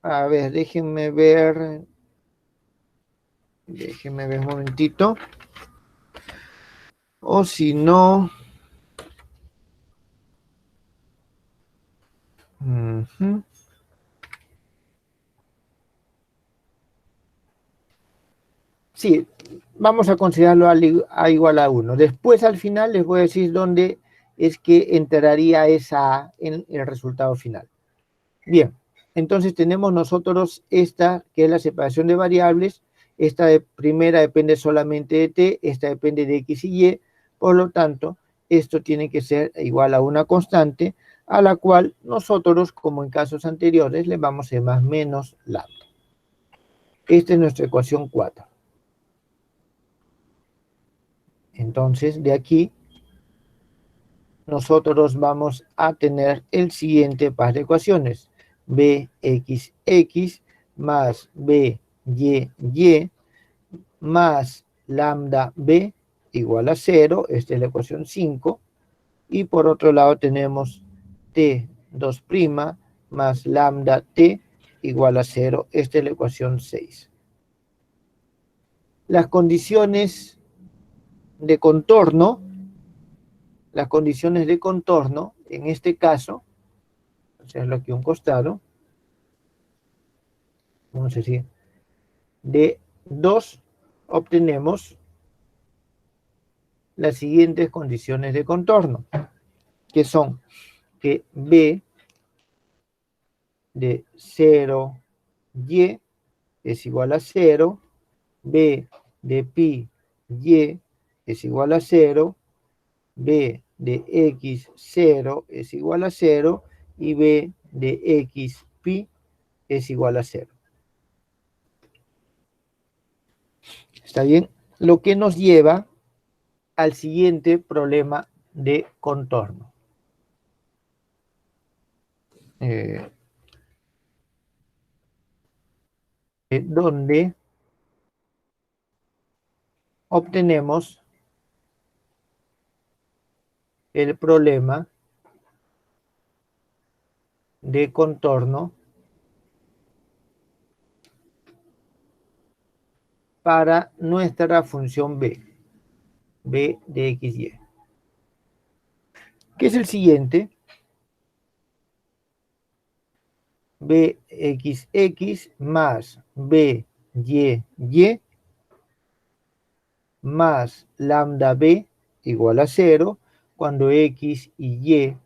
A ver, déjenme ver un momentito. O si no... Sí, vamos a considerarlo a igual a 1. Después, al final, les voy a decir dónde es que entraría esa A en el resultado final. Bien, entonces tenemos nosotros esta, que es la separación de variables. Esta primera depende solamente de t, esta depende de x y y. Por lo tanto, esto tiene que ser igual a una constante, a la cual nosotros, como en casos anteriores, le vamos a llamar menos lambda. Esta es nuestra ecuación 4. Entonces, de aquí, nosotros vamos a tener el siguiente par de ecuaciones. Bxx más byy más lambda b igual a 0. Esta es la ecuación 5. Y por otro lado tenemos t2' más lambda t igual a 0. Esta es la ecuación 6. Las condiciones de contorno, en este caso, vamos a hacerlo aquí a un costado, vamos a decir, de 2 obtenemos las siguientes condiciones de contorno, que son que b de 0, y es igual a 0, b de pi, y es igual a 0, b de x 0 es igual a 0 y b de x pi es igual a 0. ¿Está bien? Lo que nos lleva al siguiente problema de contorno. Donde obtenemos el problema de contorno para nuestra función b de x, y. ¿Qué es el siguiente? Bxx más byy más lambda b igual a 0 cuando x y y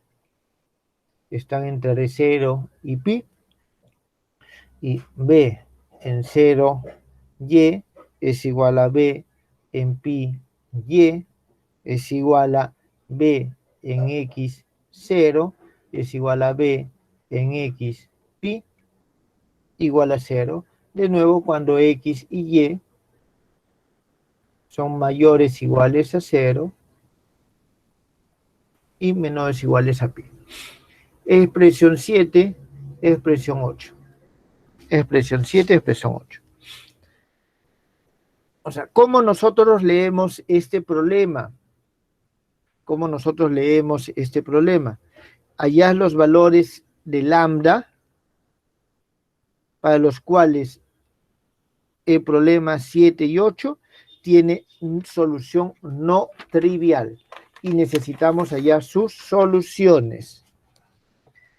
están entre 0 y pi, y b en 0 y es igual a b en pi y es igual a b en x 0 es igual a b en x pi igual a 0. De nuevo, cuando x y y son mayores o iguales a 0 y menores o iguales a pi. Expresión 7, expresión 8. Expresión 7, expresión 8. O sea, ¿cómo nosotros leemos este problema? ¿Cómo nosotros leemos este problema? Allá los valores de lambda, para los cuales el problema 7 y 8 tiene solución no trivial y necesitamos hallar sus soluciones.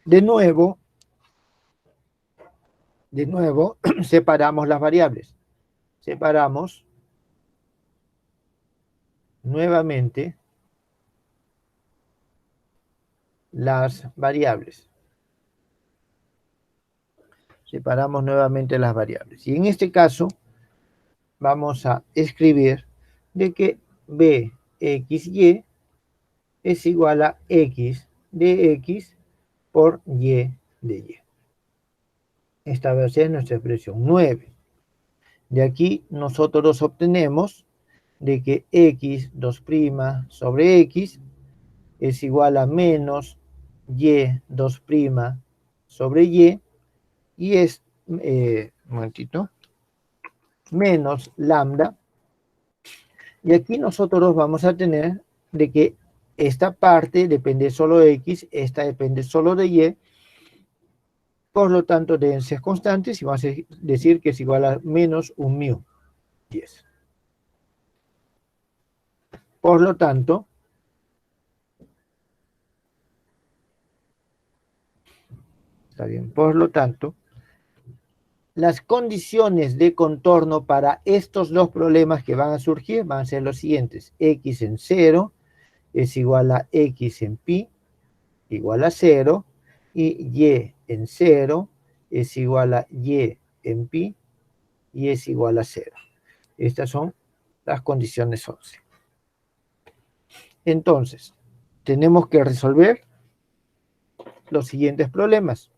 De nuevo, separamos las variables. Separamos nuevamente las variables. Separamos nuevamente las variables. Y en este caso, vamos a escribir de que bxy es igual a x de X por Y de Y. Esta va a ser nuestra expresión 9. De aquí nosotros obtenemos de que X2' sobre X es igual a menos Y2' sobre y es, un momentito, menos lambda. Y aquí nosotros vamos a tener de que esta parte depende solo de X, esta depende solo de Y, por lo tanto deben ser constantes y vamos a decir que es igual a menos un mu. 10. Por lo tanto, está bien, por lo tanto, las condiciones de contorno para estos dos problemas que van a surgir van a ser los siguientes. X en 0 es igual a X en pi igual a 0 y Y en 0 es igual a Y en pi y es igual a 0. Estas son las condiciones 11. Entonces, tenemos que resolver los siguientes problemas.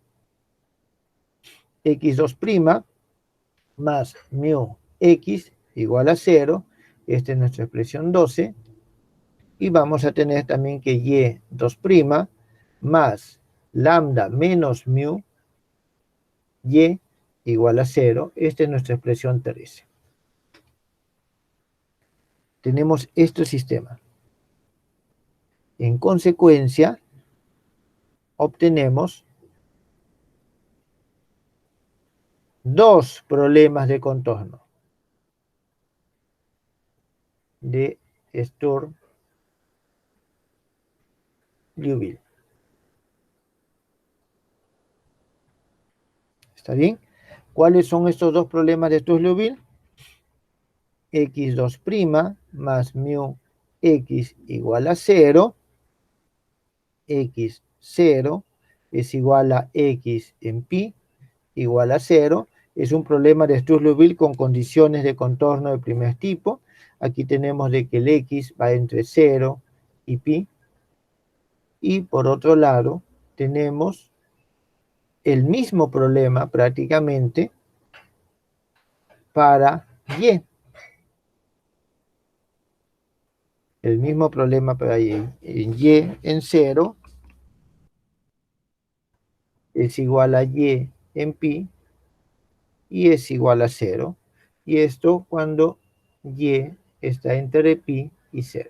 X2' más mu X igual a 0. Esta es nuestra expresión 12. Y vamos a tener también que Y2' más lambda menos mu Y igual a 0. Esta es nuestra expresión 13. Tenemos este sistema. En consecuencia, obtenemos dos problemas de contorno de Sturm-Liouville. ¿Está bien? ¿Cuáles son estos dos problemas de Sturm-Liouville? X2' más mu X igual a 0. X0 es igual a X en pi igual a 0. Es un problema de Sturm-Liouville con condiciones de contorno de primer tipo. Aquí tenemos de que el X va entre 0 y pi. Y por otro lado, tenemos el mismo problema prácticamente para Y. El mismo problema para Y. En Y en 0 es igual a Y en pi y es igual a 0. Y esto cuando Y está entre pi y 0.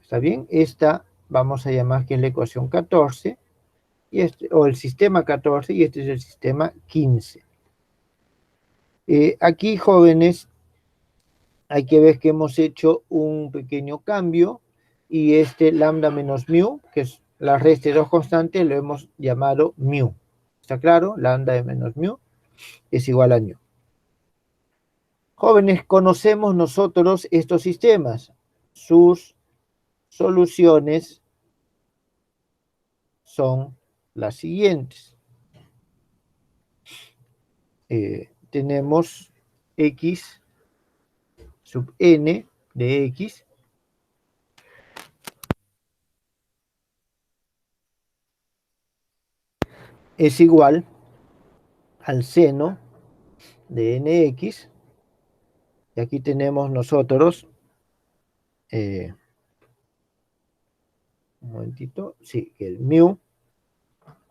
¿Está bien? Esta vamos a llamar que es la ecuación 14, y o el sistema 14, y este es el sistema 15. Aquí, jóvenes, hay que ver que hemos hecho un pequeño cambio, y este lambda menos mu, que es la resta de dos constantes, lo hemos llamado mu. ¿Está claro? Lambda de menos mu es igual a mu. Jóvenes, conocemos nosotros estos sistemas. Sus soluciones son las siguientes. Tenemos X sub n de X es igual al seno de nx. Y aquí tenemos nosotros, un momentito, sí, que el mu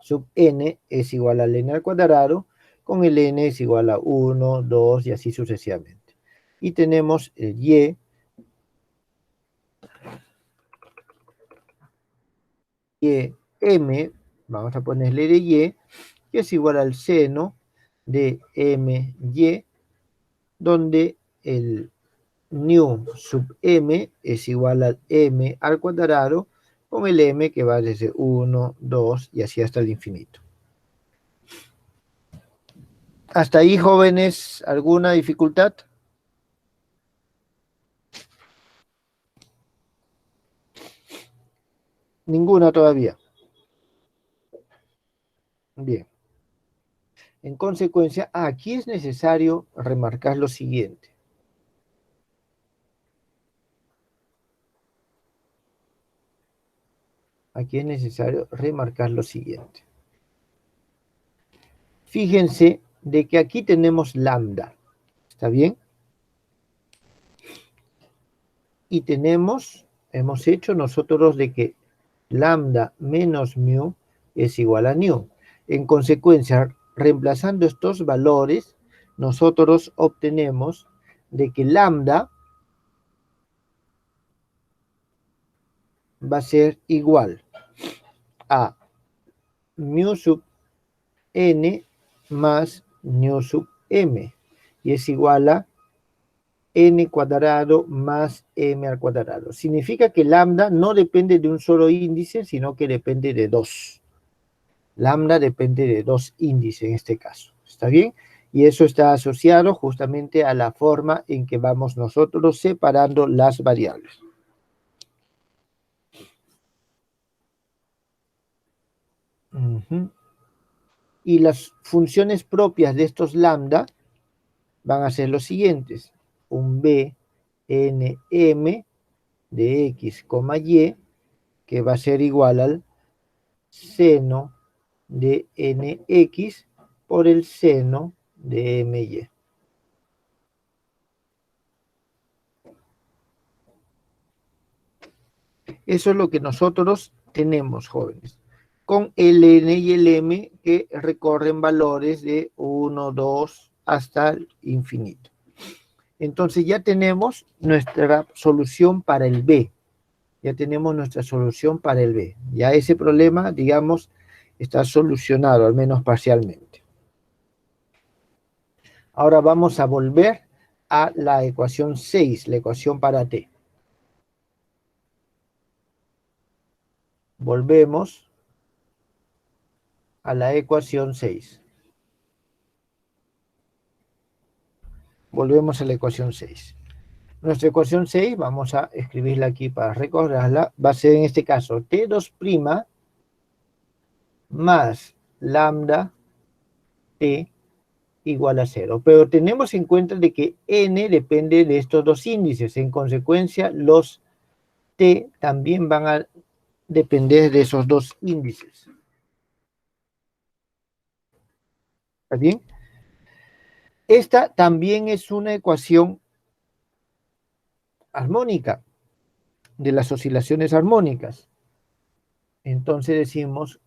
sub n es igual al n al cuadrado, con el n es igual a 1, 2 y así sucesivamente. Y tenemos el y m, vamos a ponerle de y, que es igual al seno de my, donde el nu sub m es igual al m al cuadrado, con el m que va desde 1, 2 y así hasta el infinito. ¿Hasta ahí, jóvenes, alguna dificultad? Ninguna todavía. Bien. En consecuencia, aquí es necesario remarcar lo siguiente. aquí es necesario remarcar lo siguiente. Fíjense de que aquí tenemos lambda, ¿está bien? Y hemos hecho nosotros de que lambda menos mu es igual a nu. En consecuencia, reemplazando estos valores, nosotros obtenemos de que lambda va a ser igual a mu sub n más nu sub m, y es igual a n cuadrado más m al cuadrado. Significa que lambda no depende de un solo índice, sino que depende de dos. Lambda depende de dos índices en este caso. ¿Está bien? Y eso está asociado justamente a la forma en que vamos nosotros separando las variables. Y las funciones propias de estos lambda van a ser los siguientes. Un b n m de x, y, que va a ser igual al seno de nx por el seno de my. Eso es lo que nosotros tenemos, jóvenes, con el n y el m que recorren valores de 1, 2 hasta el infinito. Entonces ya tenemos nuestra solución para el b. Ya tenemos nuestra solución para el b. Ya ese problema, digamos, está solucionado, al menos parcialmente. Ahora vamos a volver a la ecuación 6, la ecuación para t. Volvemos a la ecuación 6. Volvemos a la ecuación 6. Nuestra ecuación 6, vamos a escribirla aquí para recordarla, va a ser en este caso T2' más lambda T igual a 0. Pero tenemos en cuenta de que n depende de estos dos índices. En consecuencia, los T también van a depender de esos dos índices. ¿Está bien? Esta también es una ecuación armónica, de las oscilaciones armónicas. Entonces decimos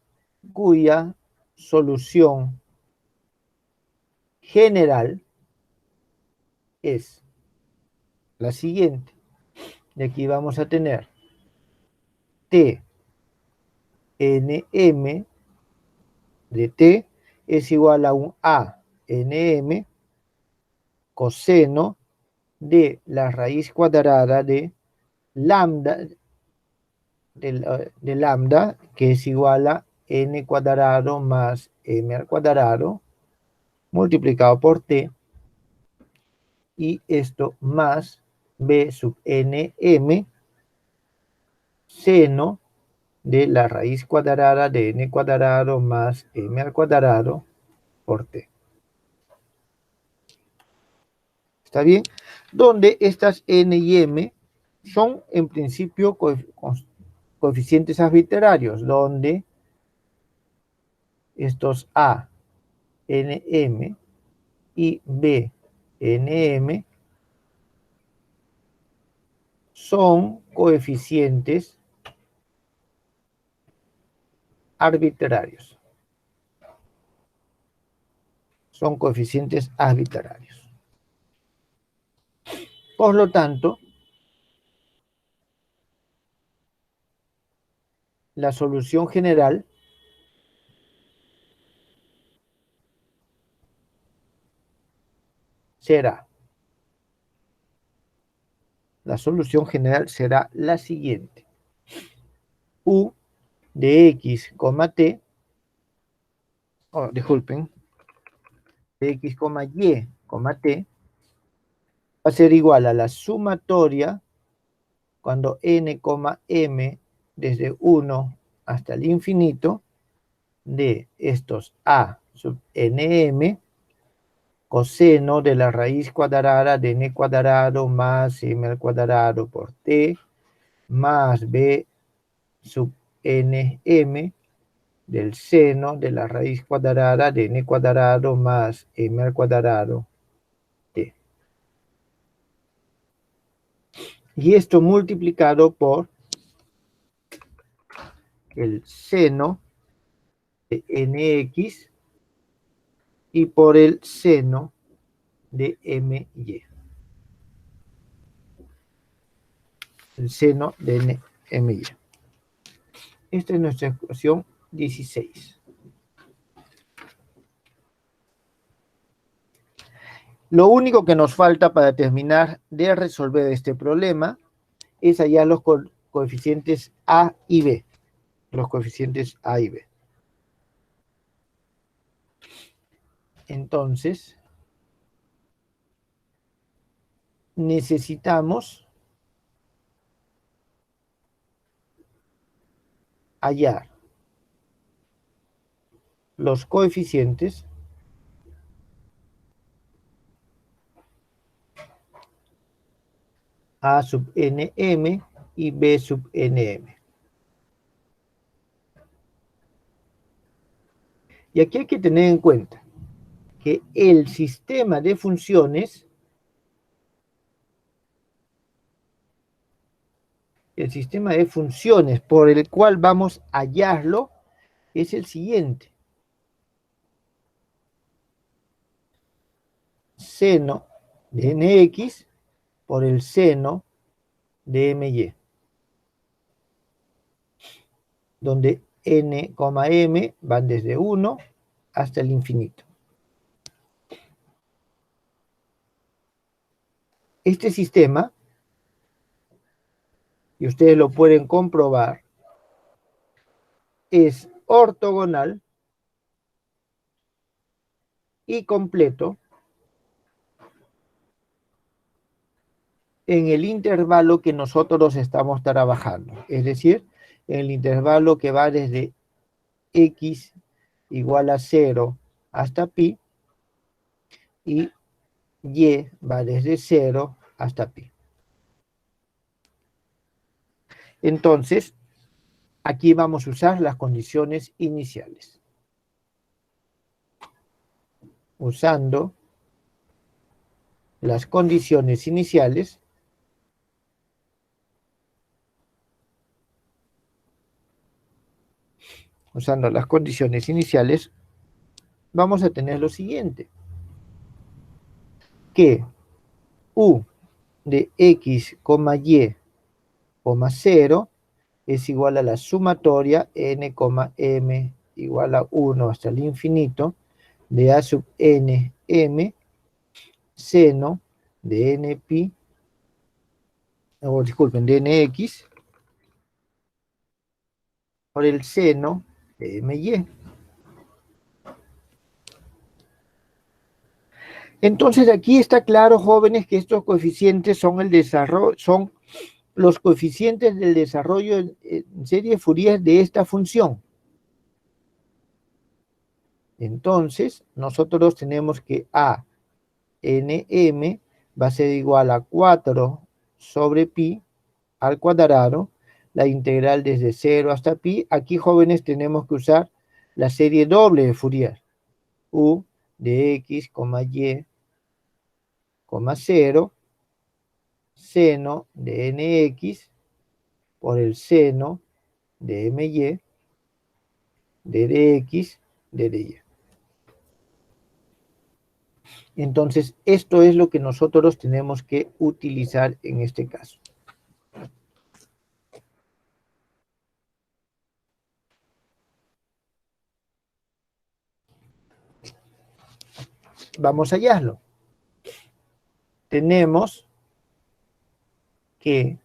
cuya solución general es la siguiente. De aquí vamos a tener T nm de T es igual a un A nm coseno de la raíz cuadrada de lambda, de lambda, que es igual a n cuadrado más m al cuadrado, multiplicado por t, y esto más b sub nm seno de la raíz cuadrada de n cuadrado más m al cuadrado por t. ¿Está bien? Donde estas n y m son en principio coeficientes arbitrarios, donde estos a nm y b nm son coeficientes arbitrarios. Son coeficientes arbitrarios. Por lo tanto, la solución general será, la siguiente. U de x, t, disculpen, de x, y, t, va a ser igual a la sumatoria cuando n, m desde 1 hasta el infinito de estos a sub nm coseno de la raíz cuadrada de n cuadrado más m al cuadrado por t más b sub nm del seno de la raíz cuadrada de n cuadrado más m al cuadrado t. Y esto multiplicado por el seno de nx y por el seno de my. El seno de my. Esta es nuestra ecuación 16. Lo único que nos falta para terminar de resolver este problema es hallar los coeficientes A y B. Los coeficientes A y B. Entonces, necesitamos hallar los coeficientes A sub nm y B sub nm. Y aquí hay que tener en cuenta que el sistema de funciones, por el cual vamos a hallarlo es el siguiente. Seno de nx por el seno de my, donde n, m van desde 1 hasta el infinito. Este sistema, y ustedes lo pueden comprobar, es ortogonal y completo en el intervalo que nosotros estamos trabajando, es decir, en el intervalo que va desde x igual a 0 hasta pi y y va desde 0 hasta pi. Entonces, aquí vamos a usar las condiciones iniciales. Usando las condiciones iniciales, vamos a tener lo siguiente. Que u de x, y, 0 es igual a la sumatoria n, m igual a 1 hasta el infinito de a sub n, m, seno de n pi, o disculpen, de nx por el seno de my. Entonces aquí está claro, jóvenes, que estos coeficientes son los coeficientes del desarrollo en serie de Fourier de esta función. Entonces, nosotros tenemos que a nm va a ser igual a 4 sobre pi al cuadrado, la integral desde 0 hasta pi. Aquí, jóvenes, tenemos que usar la serie doble de Fourier. U de x, y, 0, seno de nx por el seno de my de dx de dy. Entonces, esto es lo que nosotros tenemos que utilizar en este caso. Vamos a hallarlo. Tenemos que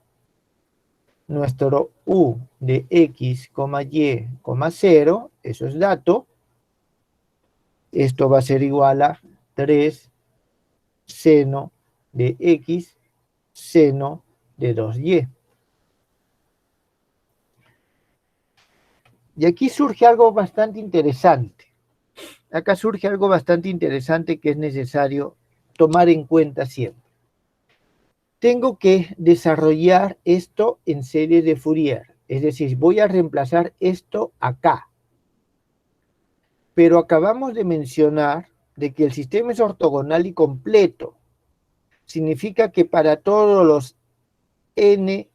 nuestro u de x, y, 0, eso es dato. Esto va a ser igual a 3 seno de x, seno de 2y. Y aquí surge algo bastante interesante. Acá surge algo bastante interesante que es necesario tomar en cuenta siempre. Tengo que desarrollar esto en serie de Fourier. Es decir, voy a reemplazar esto acá. Pero acabamos de mencionar de que el sistema es ortogonal y completo. Significa que para todos los n,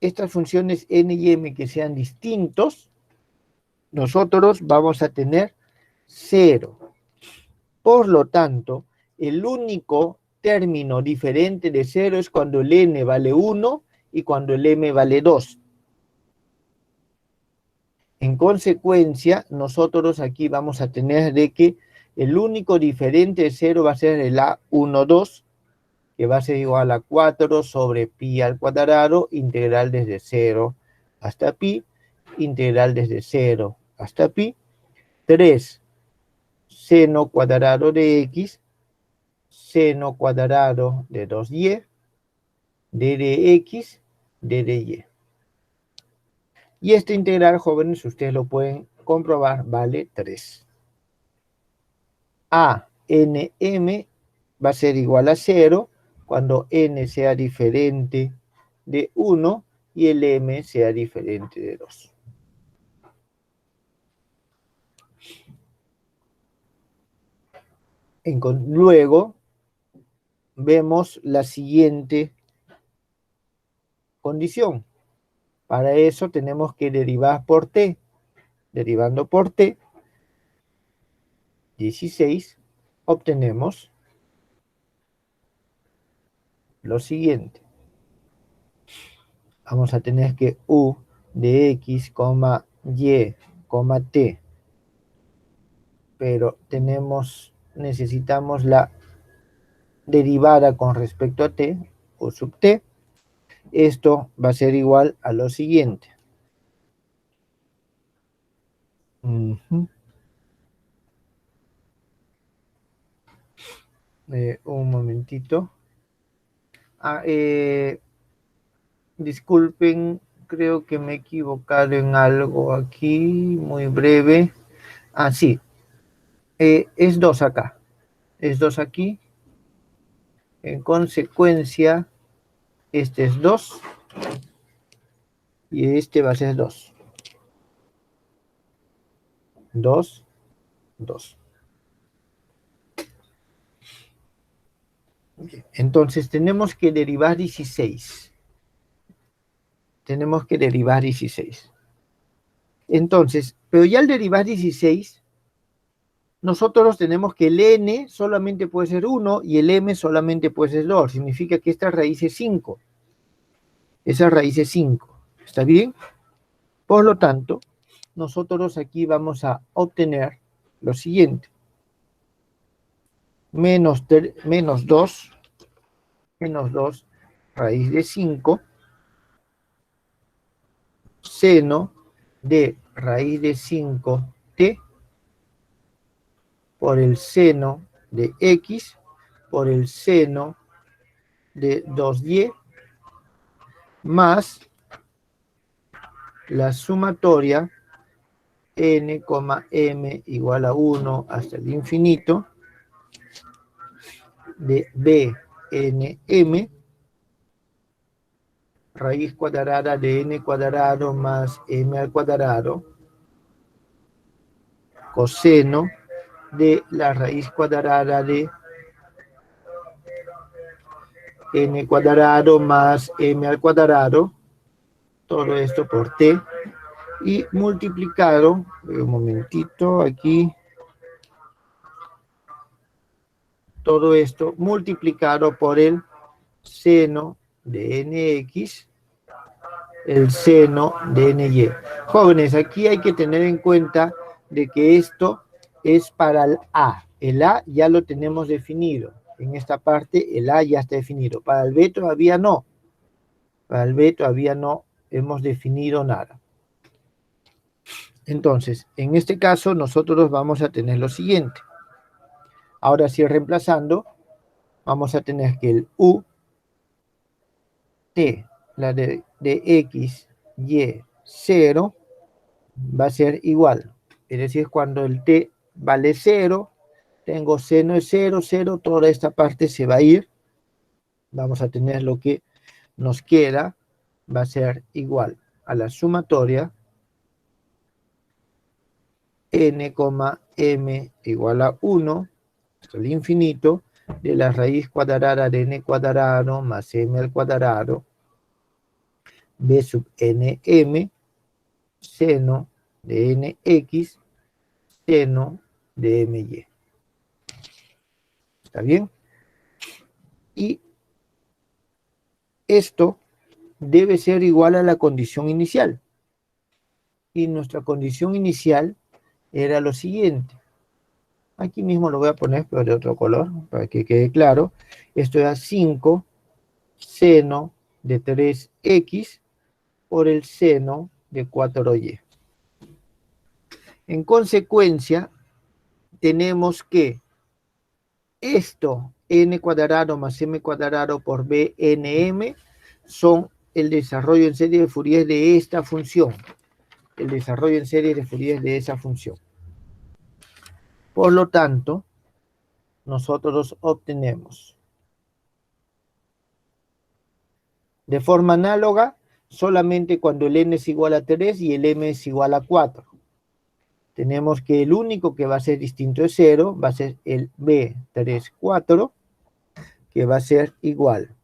estas funciones n y m que sean distintos, nosotros vamos a tener 0. Por lo tanto, el único término diferente de 0 es cuando el n vale 1 y cuando el m vale 2. En consecuencia, nosotros aquí vamos a tener de que el único diferente de 0 va a ser el A12, que va a ser igual a 4 sobre pi al cuadrado, integral desde 0 hasta pi, integral desde 0 hasta pi, 3 seno cuadrado de x, seno cuadrado de 2y, d de x, d de y. Y este integral, jóvenes, ustedes lo pueden comprobar, vale 3. ANM va a ser igual a 0 cuando n sea diferente de 1 y el m sea diferente de 2. Luego vemos la siguiente condición. Para eso tenemos que derivar por t. Derivando por t, 16, obtenemos lo siguiente. Vamos a tener que u de x, y, t. Pero necesitamos la derivada con respecto a t, u sub t. Esto va a ser igual a lo siguiente. Un momentito. Disculpen, creo que me he equivocado en algo aquí, muy breve. Sí. Es 2 acá. Es 2 aquí. En consecuencia, este es 2. Y este va a ser 2. 2, 2. Entonces tenemos que derivar 16. Tenemos que derivar 16. Entonces, pero ya al derivar 16, nosotros tenemos que el n solamente puede ser 1 y el m solamente puede ser 2. Significa que esta raíz es 5. Esa raíz es 5. ¿Está bien? Por lo tanto, nosotros aquí vamos a obtener lo siguiente. Menos 2 raíz de 5 seno de raíz de 5t por el seno de x por el seno de 2y más la sumatoria n, m igual a 1 hasta el infinito de b n m raíz cuadrada de n cuadrado más m al cuadrado coseno de la raíz cuadrada de n cuadrado más m al cuadrado, todo esto por t, y multiplicado, un momentito aquí, todo esto multiplicado por el seno de nx, el seno de ny. Jóvenes, aquí hay que tener en cuenta de que esto es para el a. El a ya lo tenemos definido. En esta parte el a ya está definido. Para el b todavía no. Para el b todavía no hemos definido nada. Entonces, en este caso nosotros vamos a tener lo siguiente. Ahora sí, reemplazando, vamos a tener que el u, t, la de x, y, 0, va a ser igual. Es decir, cuando el t vale 0, tengo seno de 0, 0, toda esta parte se va a ir. Vamos a tener lo que nos queda va a ser igual a la sumatoria n, m igual a 1 hasta el infinito de la raíz cuadrada de n cuadrado más m al cuadrado b sub nm seno de nx seno de my. ¿Está bien? Y esto debe ser igual a la condición inicial. Y nuestra condición inicial era lo siguiente. Aquí mismo lo voy a poner, pero de otro color, para que quede claro. Esto era 5 seno de 3x por el seno de 4y. En consecuencia, tenemos que esto, n cuadrado más m cuadrado por bnm, son el desarrollo en serie de Fourier de esta función. El desarrollo en serie de Fourier de esa función. Por lo tanto, nosotros obtenemos de forma análoga solamente cuando el n es igual a 3 y el m es igual a 4. Tenemos que el único que va a ser distinto de 0 va a ser el B34, que va a ser igual.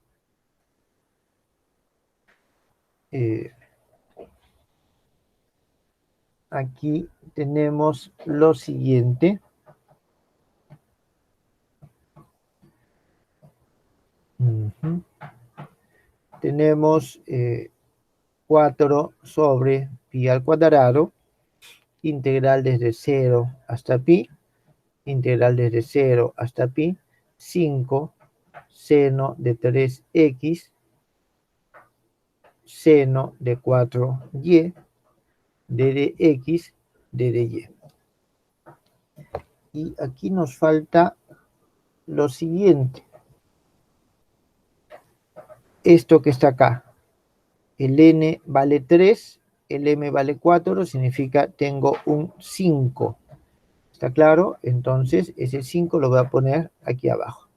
Aquí tenemos lo siguiente. Tenemos 4 sobre pi al cuadrado, integral desde 0 hasta pi, integral desde 0 hasta pi, 5 seno de 3x, seno de 4y, d de x, d de y. Y aquí nos falta lo siguiente. Esto que está acá. El n vale 3, el m vale 4, significa tengo un 5. ¿Está claro? Entonces, ese 5 lo voy a poner aquí abajo.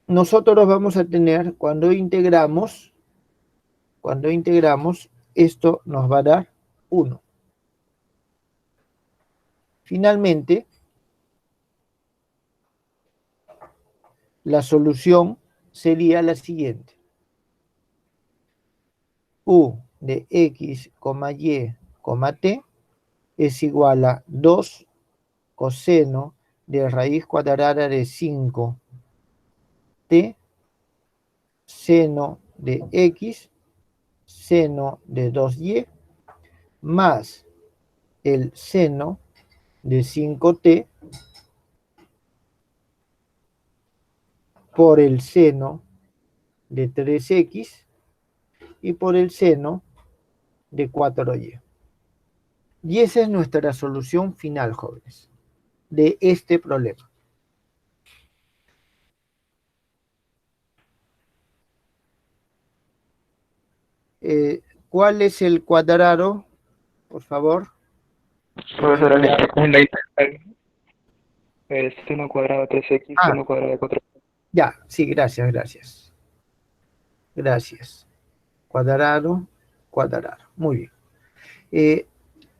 Nosotros vamos a tener, cuando integramos, esto nos va a dar 1. Finalmente, la solución sería la siguiente. U de x, y, t es igual a 2 coseno de raíz cuadrada de 5 t seno de x seno de 2y más el seno de 5t por el seno de 3x y por el seno de 4y. Y esa es nuestra solución final, jóvenes, de este problema. ¿Cuál es el cuadrado? Por favor. Profesor, la integral es seno cuadrado de 3x, seno cuadrado de 4. Ya, sí, gracias. Gracias. Cuadrado. Muy bien.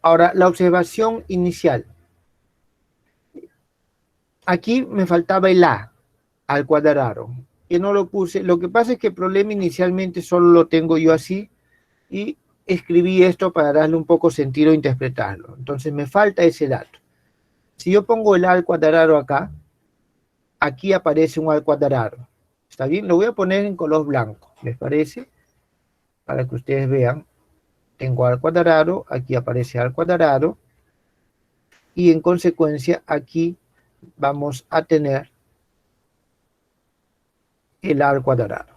Ahora, la observación inicial. Aquí me faltaba el a al cuadrado, que no lo puse. Lo que pasa es que el problema inicialmente solo lo tengo yo así y escribí esto para darle un poco sentido e interpretarlo. Entonces me falta ese dato. Si yo pongo el a al cuadrado acá, aquí aparece un a al cuadrado. ¿Está bien? Lo voy a poner en color blanco, ¿les parece? Para que ustedes vean. Tengo a al cuadrado, aquí aparece a al cuadrado, y en consecuencia aquí vamos a tener el a al cuadrado.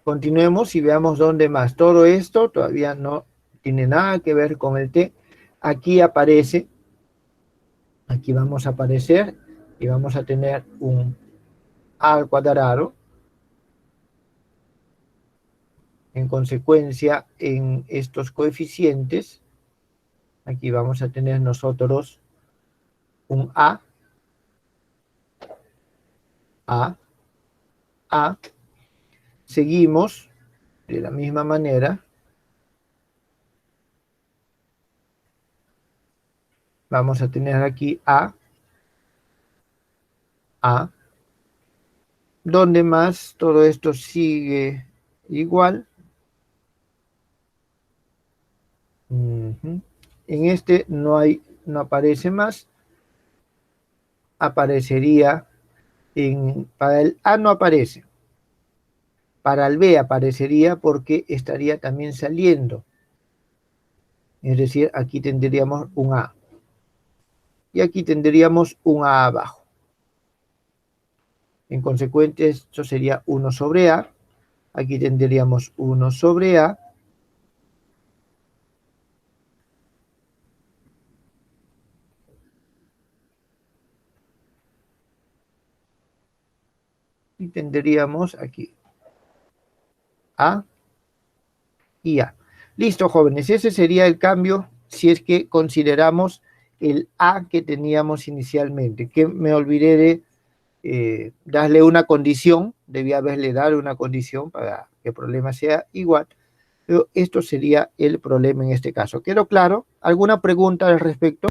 Continuemos y veamos dónde más. Todo esto todavía no tiene nada que ver con el t. Aquí aparece, aquí vamos a aparecer y vamos a tener un a al cuadrado. En consecuencia, en estos coeficientes, aquí vamos a tener nosotros un a A, A. Seguimos de la misma manera. Vamos a tener aquí A, A. Donde más todo esto sigue igual. En este no aparece más. Aparecería para el A no aparece. Para el B aparecería porque estaría también saliendo. Es decir, aquí tendríamos un A. Y aquí tendríamos un A abajo. En consecuencia, esto sería 1 sobre A. Aquí tendríamos 1 sobre A. Y tendríamos aquí A y A. Listo, jóvenes. Ese sería el cambio si es que consideramos el A que teníamos inicialmente. Que me olvidé de darle una condición. Debía haberle dado una condición para que el problema sea igual. Pero esto sería el problema en este caso. ¿Quedó claro? ¿Alguna pregunta al respecto?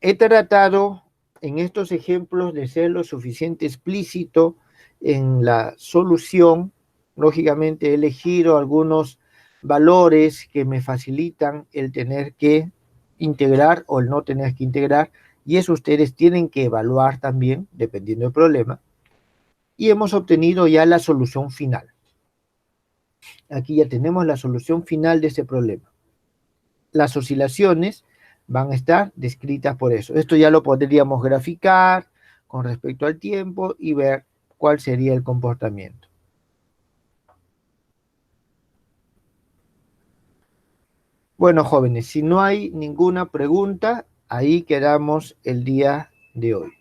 He tratado en estos ejemplos de ser lo suficiente explícito en la solución. Lógicamente he elegido algunos valores que me facilitan el tener que integrar o el no tener que integrar, y eso ustedes tienen que evaluar también dependiendo del problema. Y hemos obtenido ya la solución final. Aquí ya tenemos la solución final de ese problema. Las oscilaciones van a estar descritas por eso. Esto ya lo podríamos graficar con respecto al tiempo y ver cuál sería el comportamiento. Bueno, jóvenes, si no hay ninguna pregunta, ahí quedamos el día de hoy.